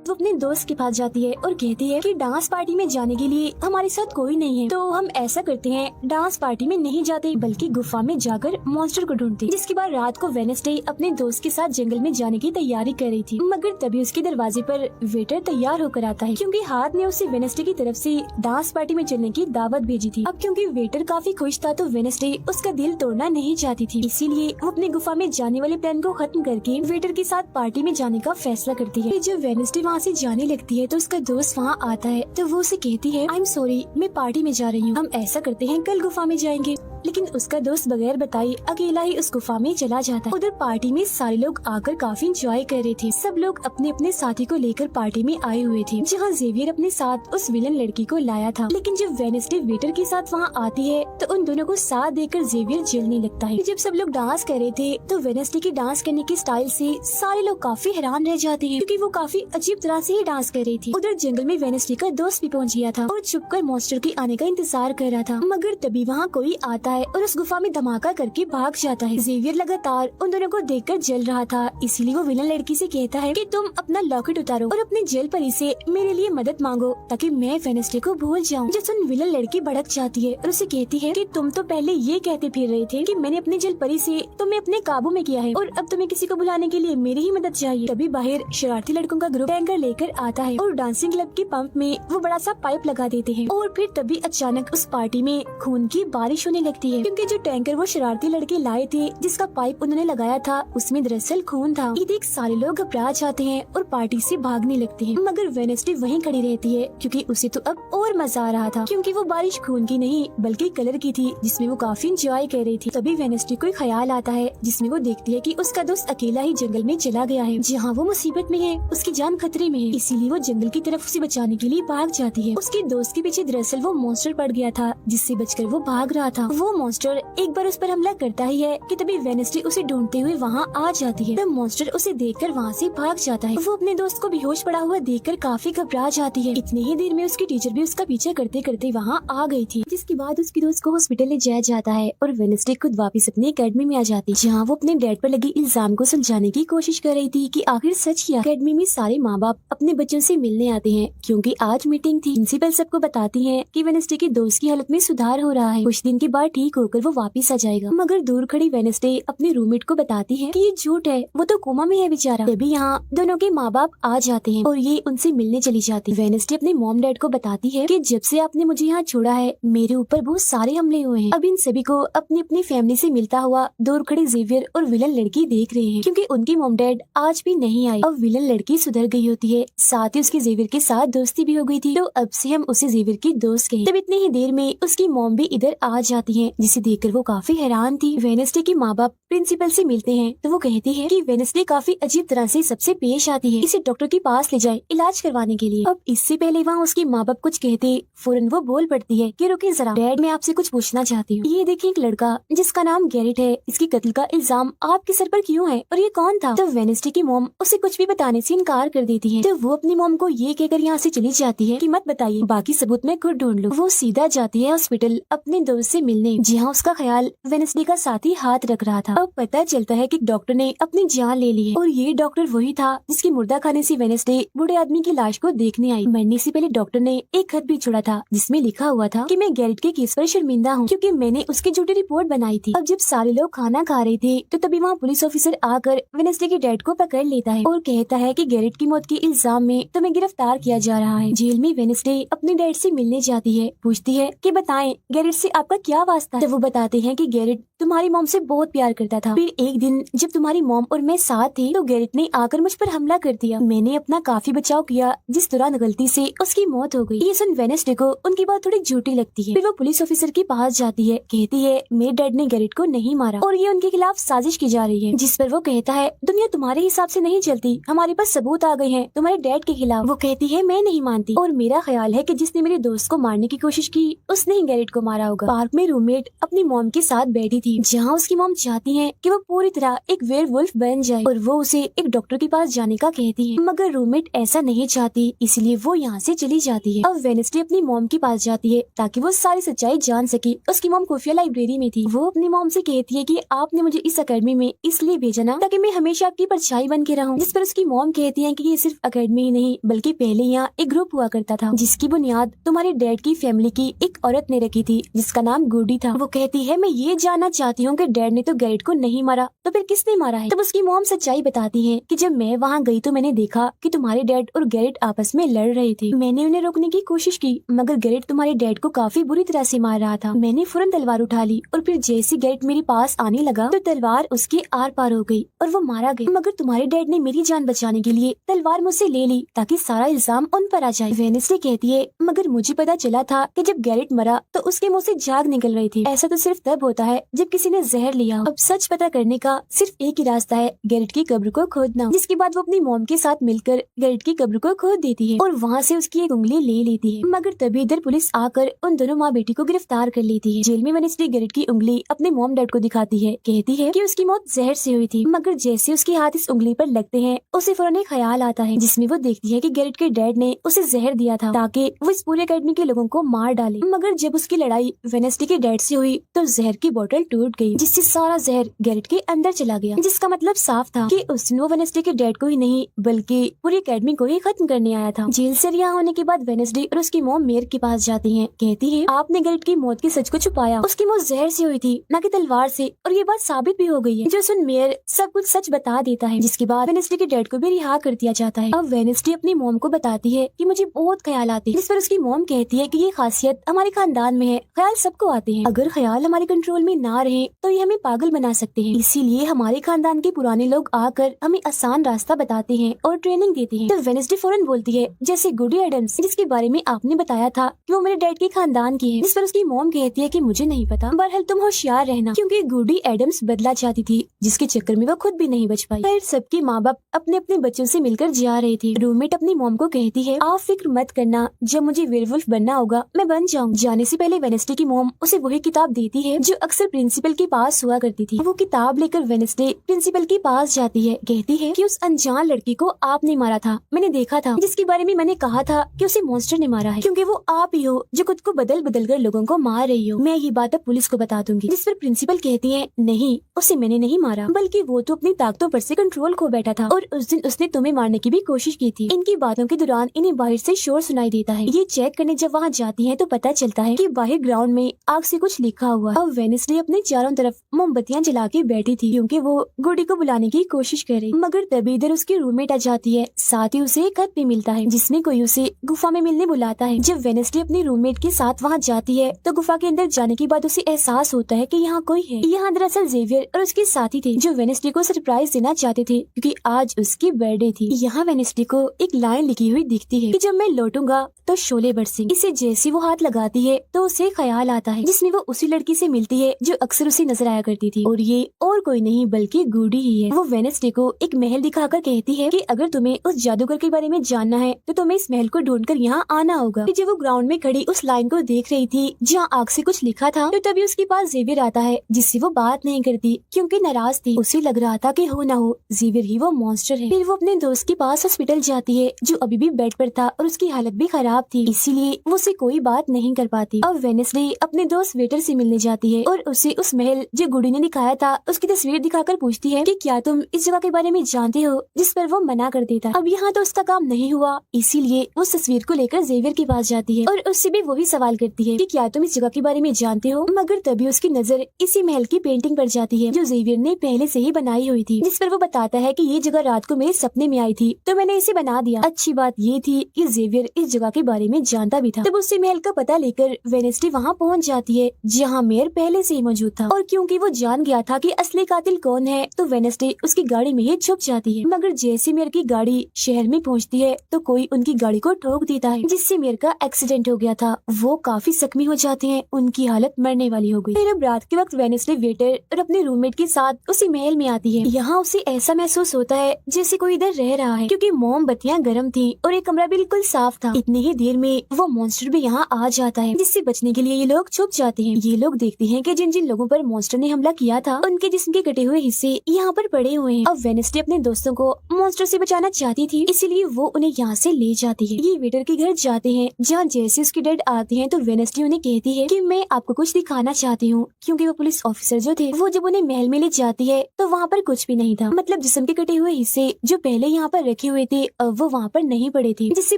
Speaker 1: वो अपने दोस्त के पास जाती है और कहती है कि डांस पार्टी में जाने के लिए हमारे साथ कोई नहीं है, तो हम ऐसा करते हैं, डांस पार्टी में नहीं जाते बल्कि गुफा में जाकर मॉन्स्टर को ढूंढते। जिसके बाद रात को वेडनेसडे अपने दोस्त के साथ जंगल में जाने की तैयारी कर रही थी, मगर तभी उसके दरवाजे पर वेटर तैयार होकर आता है क्योंकि हाथ ने उसे वेडनेसडे की तरफ से डांस पार्टी में चलने की दावत भेजी थी। अब क्योंकि वेटर काफी खुश था तो वेडनेसडे उसका दिल तोड़ना नहीं चाहती थी, इसीलिए वो अपने गुफा में जाने वाले प्लान को खत्म करके वेटर के साथ पार्टी में जाने का फैसला करती है। जब वेडनेसडे वहाँ से जाने लगती है तो उसका दोस्त वहाँ आता है, तो वो उसे कहती है आई एम सॉरी, मैं पार्टी में जा रही हूँ, हम ऐसा करते हैं कल गुफा में जाएंगे। लेकिन उसका दोस्त बगैर बताए अकेला ही उस गुफा में चला जाता है। उधर पार्टी में सारे लोग आकर काफी एंजॉय कर रहे थे। सब लोग अपने अपने साथी को लेकर पार्टी में आए हुए थे, जहाँ जेवियर अपने साथ उस विलन लड़की को लाया था। लेकिन जब वेडनेसडे वेटर के साथ वहाँ आती है तो उन दोनों को साथ देखकर जेवियर जलने लगता है। जब सब लोग डांस कर रहे थे तो वेडनेसडे की डांस करने की स्टाइल से सारे लोग काफी हैरान रह जाते हैं क्योंकि वो काफी अजीब तरह से ही डांस कर रही थी। उधर जंगल में वेडनेसडे का दोस्त भी पहुँच गया था और छुपकर मॉन्स्टर के आने का इंतजार कर रहा था, मगर तभी वहाँ कोई आता है और उस गुफा में धमाका करके भाग जाता है। जेवियर लगातार उन दोनों को देखकर जल रहा था, इसीलिए वो विलन लड़की से कहता है कि तुम अपना लॉकेट उतारो और अपने जेल परी से मेरे लिए मदद मांगो ताकि मैं वेडनेसडे को भूल जाऊं। जो सुन विलन लड़की भड़क जाती है और उसे कहती है कि तुम तो पहले ये कहते फिर रहे थे कि मैंने अपने जेल परी से तुम्हें अपने काबू में किया है और अब तुम्हें किसी को बुलाने के लिए मेरी ही मदद चाहिए। तभी बाहर शरारती लड़कों का ग्रुप टैंकर लेकर आता है और डांसिंग क्लब के पंप में वो बड़ा सा पाइप लगा देते हैं और फिर तभी अचानक उस पार्टी में खून की बारिश होने लगती है क्योंकि जो टैंकर वो शरारती लड़के लाए थे जिसका पाइप उन्होंने लगाया था उसमें दरअसल खून था। ये देख सारे लोग घबरा जाते हैं और पार्टी से भागने लगते हैं, मगर वेडनेसडे वहीं खड़ी रहती है क्योंकि उसे तो अब और मजा आ रहा था क्योंकि वो बारिश खून की नहीं बल्कि कलर की थी जिसमें वो काफी एंजॉय कर रही थी। तभी वेडनेसडे को ख्याल आता है जिसमें वो देखती है कि उसका दोस्त अकेला ही जंगल में चला गया है, जहाँ वो मुसीबत में है, उसकी जान खतरे में है, इसीलिए वो जंगल की तरफ उसे बचाने के लिए भाग जाती है। उसके दोस्त के पीछे दरअसल वो मॉन्स्टर पड़ गया था जिससे बचकर वो भाग रहा था। वो मॉन्स्टर एक बार उस पर हमला करता ही है कि तभी वेडनेसडे उसे ढूंढते हुए वहाँ आ जाती है। तब मॉन्स्टर उसे देखकर वहाँ से भाग जाता है। वो अपने दोस्त को बेहोश पड़ा हुआ देखकर काफी घबरा जाती है। इतनी ही देर में उसकी टीचर भी उसका पीछा करते करते वहाँ आ गई थी, जिसके बाद उसके दोस्त को हॉस्पिटल ले जाया जाता है और वेडनेसडे खुद वापस अपने एकेडमी में आ जाती है, जहाँ वो अपने डैड पर लगे इल्जाम को सुलझाने की कोशिश कर रही थी कि आखिर सच क्या। एकेडमी में सारे माँ बाप अपने बच्चों से मिलने आते हैं क्योंकि आज मीटिंग थी। प्रिंसिपल सबको बताती है कि वेडनेसडे के दोस्त की हालत में सुधार हो रहा है, कुछ दिन के बाद ठीक होकर वो वापस आ जाएगा। मगर दूर खड़ी वेडनेसडे अपने रूममेट को बताती है कि ये झूठ है, वो तो कोमा में है बेचारा। तभी यहाँ दोनों के माँ बाप आ जाते हैं और ये उनसे मिलने चली जाती है। वेडनेसडे अपने मॉम डैड को बताती है कि जब से आपने मुझे यहाँ छोड़ा है मेरे ऊपर बहुत सारे हमले हुए हैं। अब इन सभी को अपनी अपनी फैमिली से मिलता हुआ दूर खड़े जेवियर और विलन लड़की देख रहे हैं क्योंकि उनकी मॉम डैड आज भी नहीं आई। अब विलन लड़की सुधर गई होती है, साथ ही उसके जेवियर के साथ दोस्ती भी हो गई थी, तो अब से हम उसे जेवियर की दोस्त कहें। तब इतनी ही देर में उसकी मॉम भी इधर आ जाती है, जिसे देखकर वो काफी हैरान थी। वेडनेसडे के माँ बाप प्रिंसिपल से मिलते हैं तो वो कहती है कि वेडनेसडे काफी अजीब तरह से सबसे पेश आती है, इसे डॉक्टर के पास ले जाए इलाज करवाने के लिए। अब इससे पहले वहाँ उसके माँ बाप कुछ कहते फौरन वो बोल पड़ती है कि रुकिए जरा डैड, मैं आपसे कुछ पूछना चाहती हूँ। ये देखिए एक लड़का जिसका नाम गैरेट है, इसकी कत्ल का इल्जाम आपके सर पर क्यों है और ये कौन था? तो वेडनेसडे की मॉम उसे कुछ भी बताने से इनकार कर देती है। तो वो अपनी मॉम को ये कहकर यहाँ से चली जाती है कि मत बताइए, बाकी सबूत मैं खुद ढूंढ लूँ। वो सीधा जाती है हॉस्पिटल अपने दोस्त से मिलने, जहाँ उसका ख्याल वेडनेसडे का साथी हाथ रख रहा था। अब पता चलता है कि डॉक्टर ने अपनी जान ले ली है और ये डॉक्टर वही था जिसके मुर्दा खाने से वेडनेसडे बूढ़े आदमी की लाश को देखने आई। मरने से पहले डॉक्टर ने एक खत भी छोड़ा था जिसमें लिखा हुआ था कि मैं गैरेट के केस पर शर्मिंदा हूँ क्योंकि मैंने उसकी झूठी रिपोर्ट बनाई थी। अब जब सारे लोग खाना खा रहे थे तो तभी वहाँ पुलिस ऑफिसर आकर वेडनेसडे के डैड को पकड़ लेता है और कहता है कि गैरेट की मौत के इल्जाम में तुम्हें गिरफ्तार किया जा रहा है। जेल में वेडनेसडे अपने डैड से मिलने जाती है, पूछती है कि बताएं गैरेट से आपका क्या वास्ता है। तो वो बताते हैं कि गैरेट तुम्हारी मॉम से बहुत प्यार करता था, फिर एक दिन जब तुम्हारी मॉम और मैं साथ थे तो गैरेट ने आकर मुझ पर हमला कर दिया। मैंने अपना काफी बचाव किया जिस दौरान गलती से उसकी मौत हो गई। ये सुन वेडनेसडे को उनकी बात थोड़ी झूठी लगती है। फिर वो पुलिस ऑफिसर के पास जाती है, कहती है मेरे डैड ने गैरेट को नहीं मारा और ये उनके खिलाफ साजिश की जा रही है। जिस पर वो कहता है दुनिया तुम्हारे हिसाब से नहीं चलती, हमारे पास सबूत आ गए हैं तुम्हारे डैड के खिलाफ। वो कहती है मैं नहीं मानती और मेरा ख्याल है कि जिसने मेरे दोस्त को मारने की कोशिश की उसने ही गैरेट को मारा होगा। पार्क में रूममेट अपनी मॉम के साथ बैठी थी, जहाँ उसकी मॉम चाहती है कि वो पूरी तरह एक वेयरवुल्फ बन जाए और वो उसे एक डॉक्टर के पास जाने का कहती है, मगर रूममेट ऐसा नहीं चाहती, इसलिए वो यहाँ से चली जाती है। अब वेडनेसडे अपनी मॉम के पास जाती है ताकि वो सारी सच्चाई जान सके। उसकी मॉम खुफिया लाइब्रेरी में थी। वो अपनी मॉम से कहती है कि आपने मुझे इस अकेडमी में इसलिए भेजा ना ताकि मैं हमेशा आपकी परछाई बन के रहूं। जिस पर उसकी मॉम कहती है कि ये सिर्फ सिर्फ अकेडमी ही नहीं बल्कि पहले यहाँ एक ग्रुप हुआ करता था जिसकी बुनियाद तुम्हारे डैड की फैमिली की एक औरत ने रखी थी जिसका नाम गुडी था। वो कहती है मैं ये जानना चाहती हूँ कि डैड ने तो गैरेट को नहीं मारा तो फिर किसने मारा है। तब उसकी मॉम सच्चाई बताती है कि जब मैं वहाँ गई तो मैंने देखा कि तुम्हारे डैड और गैरेट आपस में लड़ रहे थे। मैंने उन्हें रोकने की कोशिश की मगर गैरेट तुम्हारे डैड को काफी बुरी तरह से मार रहा था। मैंने फौरन तलवार उठा ली और फिर जैसे गैरेट मेरे पास आने लगा तो तलवार उसके आर पार हो गई और वो मारा गया। मगर तुम्हारे डैड ने मेरी जान बचाने के लिए तलवार मुझसे ले ली ताकि सारा इल्जाम उन पर आ जाए। वेनेसडे कहती है मगर मुझे पता चला था कि जब गैरेट मरा तो उसके मुंह से झाग निकल रही थी। ऐसा तो सिर्फ तब होता है जब किसी ने जहर लिया हो। अब सच पता करने का सिर्फ एक ही रास्ता है, गैरेट की कब्र को खोदना। जिसके बाद वो अपनी मॉम के साथ मिलकर गैरेट की कब्र को खोद देती है और वहाँ से उसकी एक उंगली ले लेती है। मगर तभी इधर पुलिस आकर उन दोनों माँ बेटी को गिरफ्तार कर लेती है। जेल में वेनेसडे गैरेट की उंगली अपने मॉम डैड को दिखाती है, कहती है कि उसकी मौत जहर से हुई थी। मगर जैसे उसके हाथ इस उंगली पर लगते हैं उसे फौरन एक ख्याल आता है जिसमें वो देखती है कि गैरेट के डैड ने उसे जहर दिया था ताकि वो इस पूरे अकेडमी के लोगों को मार डाले। मगर जब उसकी लड़ाई वेनेसडे के डैड से हुई तो जहर की बोतल टूट गई जिससे सारा जहर गैरेट के अंदर चला गया। जिसका मतलब साफ था कि उसने वो वेनेसडे के डैड को ही नहीं बल्कि पूरी अकेडमी को ही खत्म करने आया था। जेल से रिहा होने के बाद वेनेसडे और उसकी मॉम मेयर के पास जाती है, कहती है आपने गैरेट की मौत के सच को छुपाया, उसकी मौत जहर से हुई थी न कि तलवार से, और ये बात साबित भी हो गई है। जो सुन मेयर सब कुछ सच बता देता है जिसके बाद वेनेसडे के डैड को भी रिहा कर दिया जाता है। अब वेनेसडे अपनी मॉम को बताती है कि मुझे बहुत ख्याल आते हैं, जिस पर उसकी मॉम कहती है कि ये खासियत हमारे खानदान में है, ख्याल सबको आते हैं, अगर ख्याल हमारे कंट्रोल में ना रहे तो ये हमें पागल बना सकते हैं, इसीलिए हमारे खानदान के पुराने लोग आकर हमें आसान रास्ता बताते हैं और ट्रेनिंग देते हैं। तो वेनेसडे फौरन बोलती है जैसे गुडी एडम्स जिसके बारे में आपने बताया था कि वो मेरे डैड के खानदान की है, जिस पर उसकी मॉम कहती है कि मुझे नहीं पता, बहरहाल तुम होशियार रहना, क्योंकि गुडी एडम्स बदला चाहती थी जिसके चक्कर में वो खुद भी नहीं बच पाई। फिर सबके माँ बाप अपने अपने बच्चों से मिलकर जा रहे थे। रूममेट अपनी मॉम को कहती है आप फिक्र मत करना, जब मुझे वेयरवुल्फ बनना होगा मैं बन जाऊंगी। जाने से पहले वेनेसडे की मॉम उसे वही किताब देती है जो अक्सर प्रिंसिपल के पास हुआ करती थी। वो किताब लेकर वेनेसडे प्रिंसिपल के पास जाती है, कहती है कि उस अनजान लड़की को आपने मारा था, मैंने देखा था, जिसके बारे में मैंने कहा था कि उसे मॉन्स्टर ने मारा है, क्योंकि वो आप ही हो जो खुद को बदल बदल कर लोगों को मार रही हो। मैं ये बात अब पुलिस को बता दूंगी। जिस पर प्रिंसिपल कहती है नहीं, उसे मैंने नहीं मारा, बल्कि वो तो अपनी ताकतों पर से कंट्रोल खो बैठा था और उस दिन उसने तुम्हें मारने की भी कोशिश की थी। इनकी बातों के दौरान इन्हें बाहर से शोर सुनाई देता है। ये चेक करने जब वहाँ जाती है तो पता चलता है कि बाहर ग्राउंड में आग से कुछ लिखा हुआ। अब वेनेसडे अपने चारों तरफ मोमबत्तियां जला के बैठी थी क्योंकि वो गुडी को बुलाने की कोशिश कर रही, मगर तभी इधर उसकी रूममेट आ जाती है। साथ ही उसे एक खत भी मिलता है जिसमें कोई उसे गुफा में मिलने बुलाता है। जब वेनेसडे अपनी रूममेट के साथ वहाँ जाती है तो गुफा के अंदर जाने के बाद उसे एहसास होता है कि यहाँ कोई है। यहाँ दरअसल जेवियर और उसके साथी थे जो वेनेसडे को सरप्राइज देना चाहते थे क्योंकि आज उसकी बर्थडे थी। यहाँ वेनेसडे को एक लाइन लिखी हुई दिखती है कि जब मैं लौटूंगा तो शोले बरसेंगे। इसे जैसे वो हाथ लगाती है तो उसे ख्याल आता है जिसमें वो उसी लड़की से मिलती है जो अक्सर उसे नजर आया करती थी, और ये और कोई नहीं बल्कि गुडी ही है। वो वेनेसडे को एक महल दिखाकर कहती है कि अगर तुम्हें उस जादूगर के बारे में जानना है तो तुम्हें इस महल को ढूंढकर यहाँ आना होगा। जब वो ग्राउंड में खड़ी उस लाइन को देख रही थी जहाँ आग से कुछ लिखा था तो तभी उसके पास जेवियर आता है जिससे वो बात नहीं करती क्योंकि नाराज थी। उसे लग रहा था कि हो ना हो जेवियर ही वो मॉन्स्टर है। फिर वो अपने दोस्त के पास हॉस्पिटल जाती है जो अभी भी बेड पर था और उसकी हालत भी खराब थी, इसीलिए वो उसे कोई बात नहीं कर पाती। अब वेनेसडे अपने दोस्त वेटर से मिलने जाती है और उसे उस महल जो गुडी ने दिखाया था उसकी तस्वीर दिखाकर पूछती है कि क्या तुम इस जगह के बारे में जानते हो, जिस पर वो मना कर देता। अब यहाँ तो उसका काम नहीं हुआ, इसीलिए उस तस्वीर को लेकर जेवियर के पास जाती है और उससे भी वही सवाल करती है कि क्या तुम इस जगह के बारे में जानते हो। मगर तभी उसकी नजर इसी महल की पेंटिंग पर जाती है जो जेवियर ने पहले से ही बनाई हुई थी, जिस पर वो बताता है कि ये जगह रात को मेरे सपने में आई थी तो मैंने इसे बना दिया। अच्छी बात ये थी कि जेवियर इस जगह के बारे में जानता भी था। तब उससे महल का पता लेकर वेनेसडे वहाँ पहुँच जाती है जहाँ मेयर पहले से ही मौजूद था, और क्योंकि वो जान गया था कि असली कातिल कौन है तो वेनेसडे उसकी गाड़ी में ही छुप जाती है। मगर जैसे मेयर की गाड़ी शहर में पहुँचती है तो कोई उनकी गाड़ी को ठोक देता है जिससे मेयर का एक्सीडेंट हो गया था। वो काफी जख्मी हो जाते हैं, उनकी हालत मरने वाली हो गई। फिर अब रात के वक्त वेनेसडे वेटर और अपने रूममेट के साथ उसी महल में आती है। यहाँ उसे ऐसा महसूस होता है जैसे कोई इधर रह रहा है क्योंकि मोमबत्तियां गर्म थी और एक कमरा बिल्कुल साफ था। इतनी ही देर में वो मॉन्स्टर भी यहाँ आ जाता है जिससे बचने के लिए ये लोग छुप जाते हैं। ये लोग देखते हैं कि जिन जिन लोगों पर मॉन्स्टर ने हमला किया था उनके जिस्म के कटे हुए हिस्से यहाँ पर पड़े हुए हैं। अब वेनेसडे अपने दोस्तों को मॉन्स्टर से बचाना चाहती थी, इसीलिए वो उन्हें यहाँ से ले जाती है। ये वेटर के घर जाते हैं जहाँ जैसे उसके डैड आते हैं तो वेनेसडे उन्हें कहती है कि मैं आपको कुछ दिखाना चाहती हूँ, क्योंकि वो पुलिस ऑफिसर जो थे वो जब उन्हें महल में ले जाती है तो वहाँ पर कुछ भी नहीं था, मतलब जिस्म के कटे हुए हिस्से जो पहले यहाँ पर रखे रखे हुए थे वो वहाँ पर नहीं पड़े थे, जिससे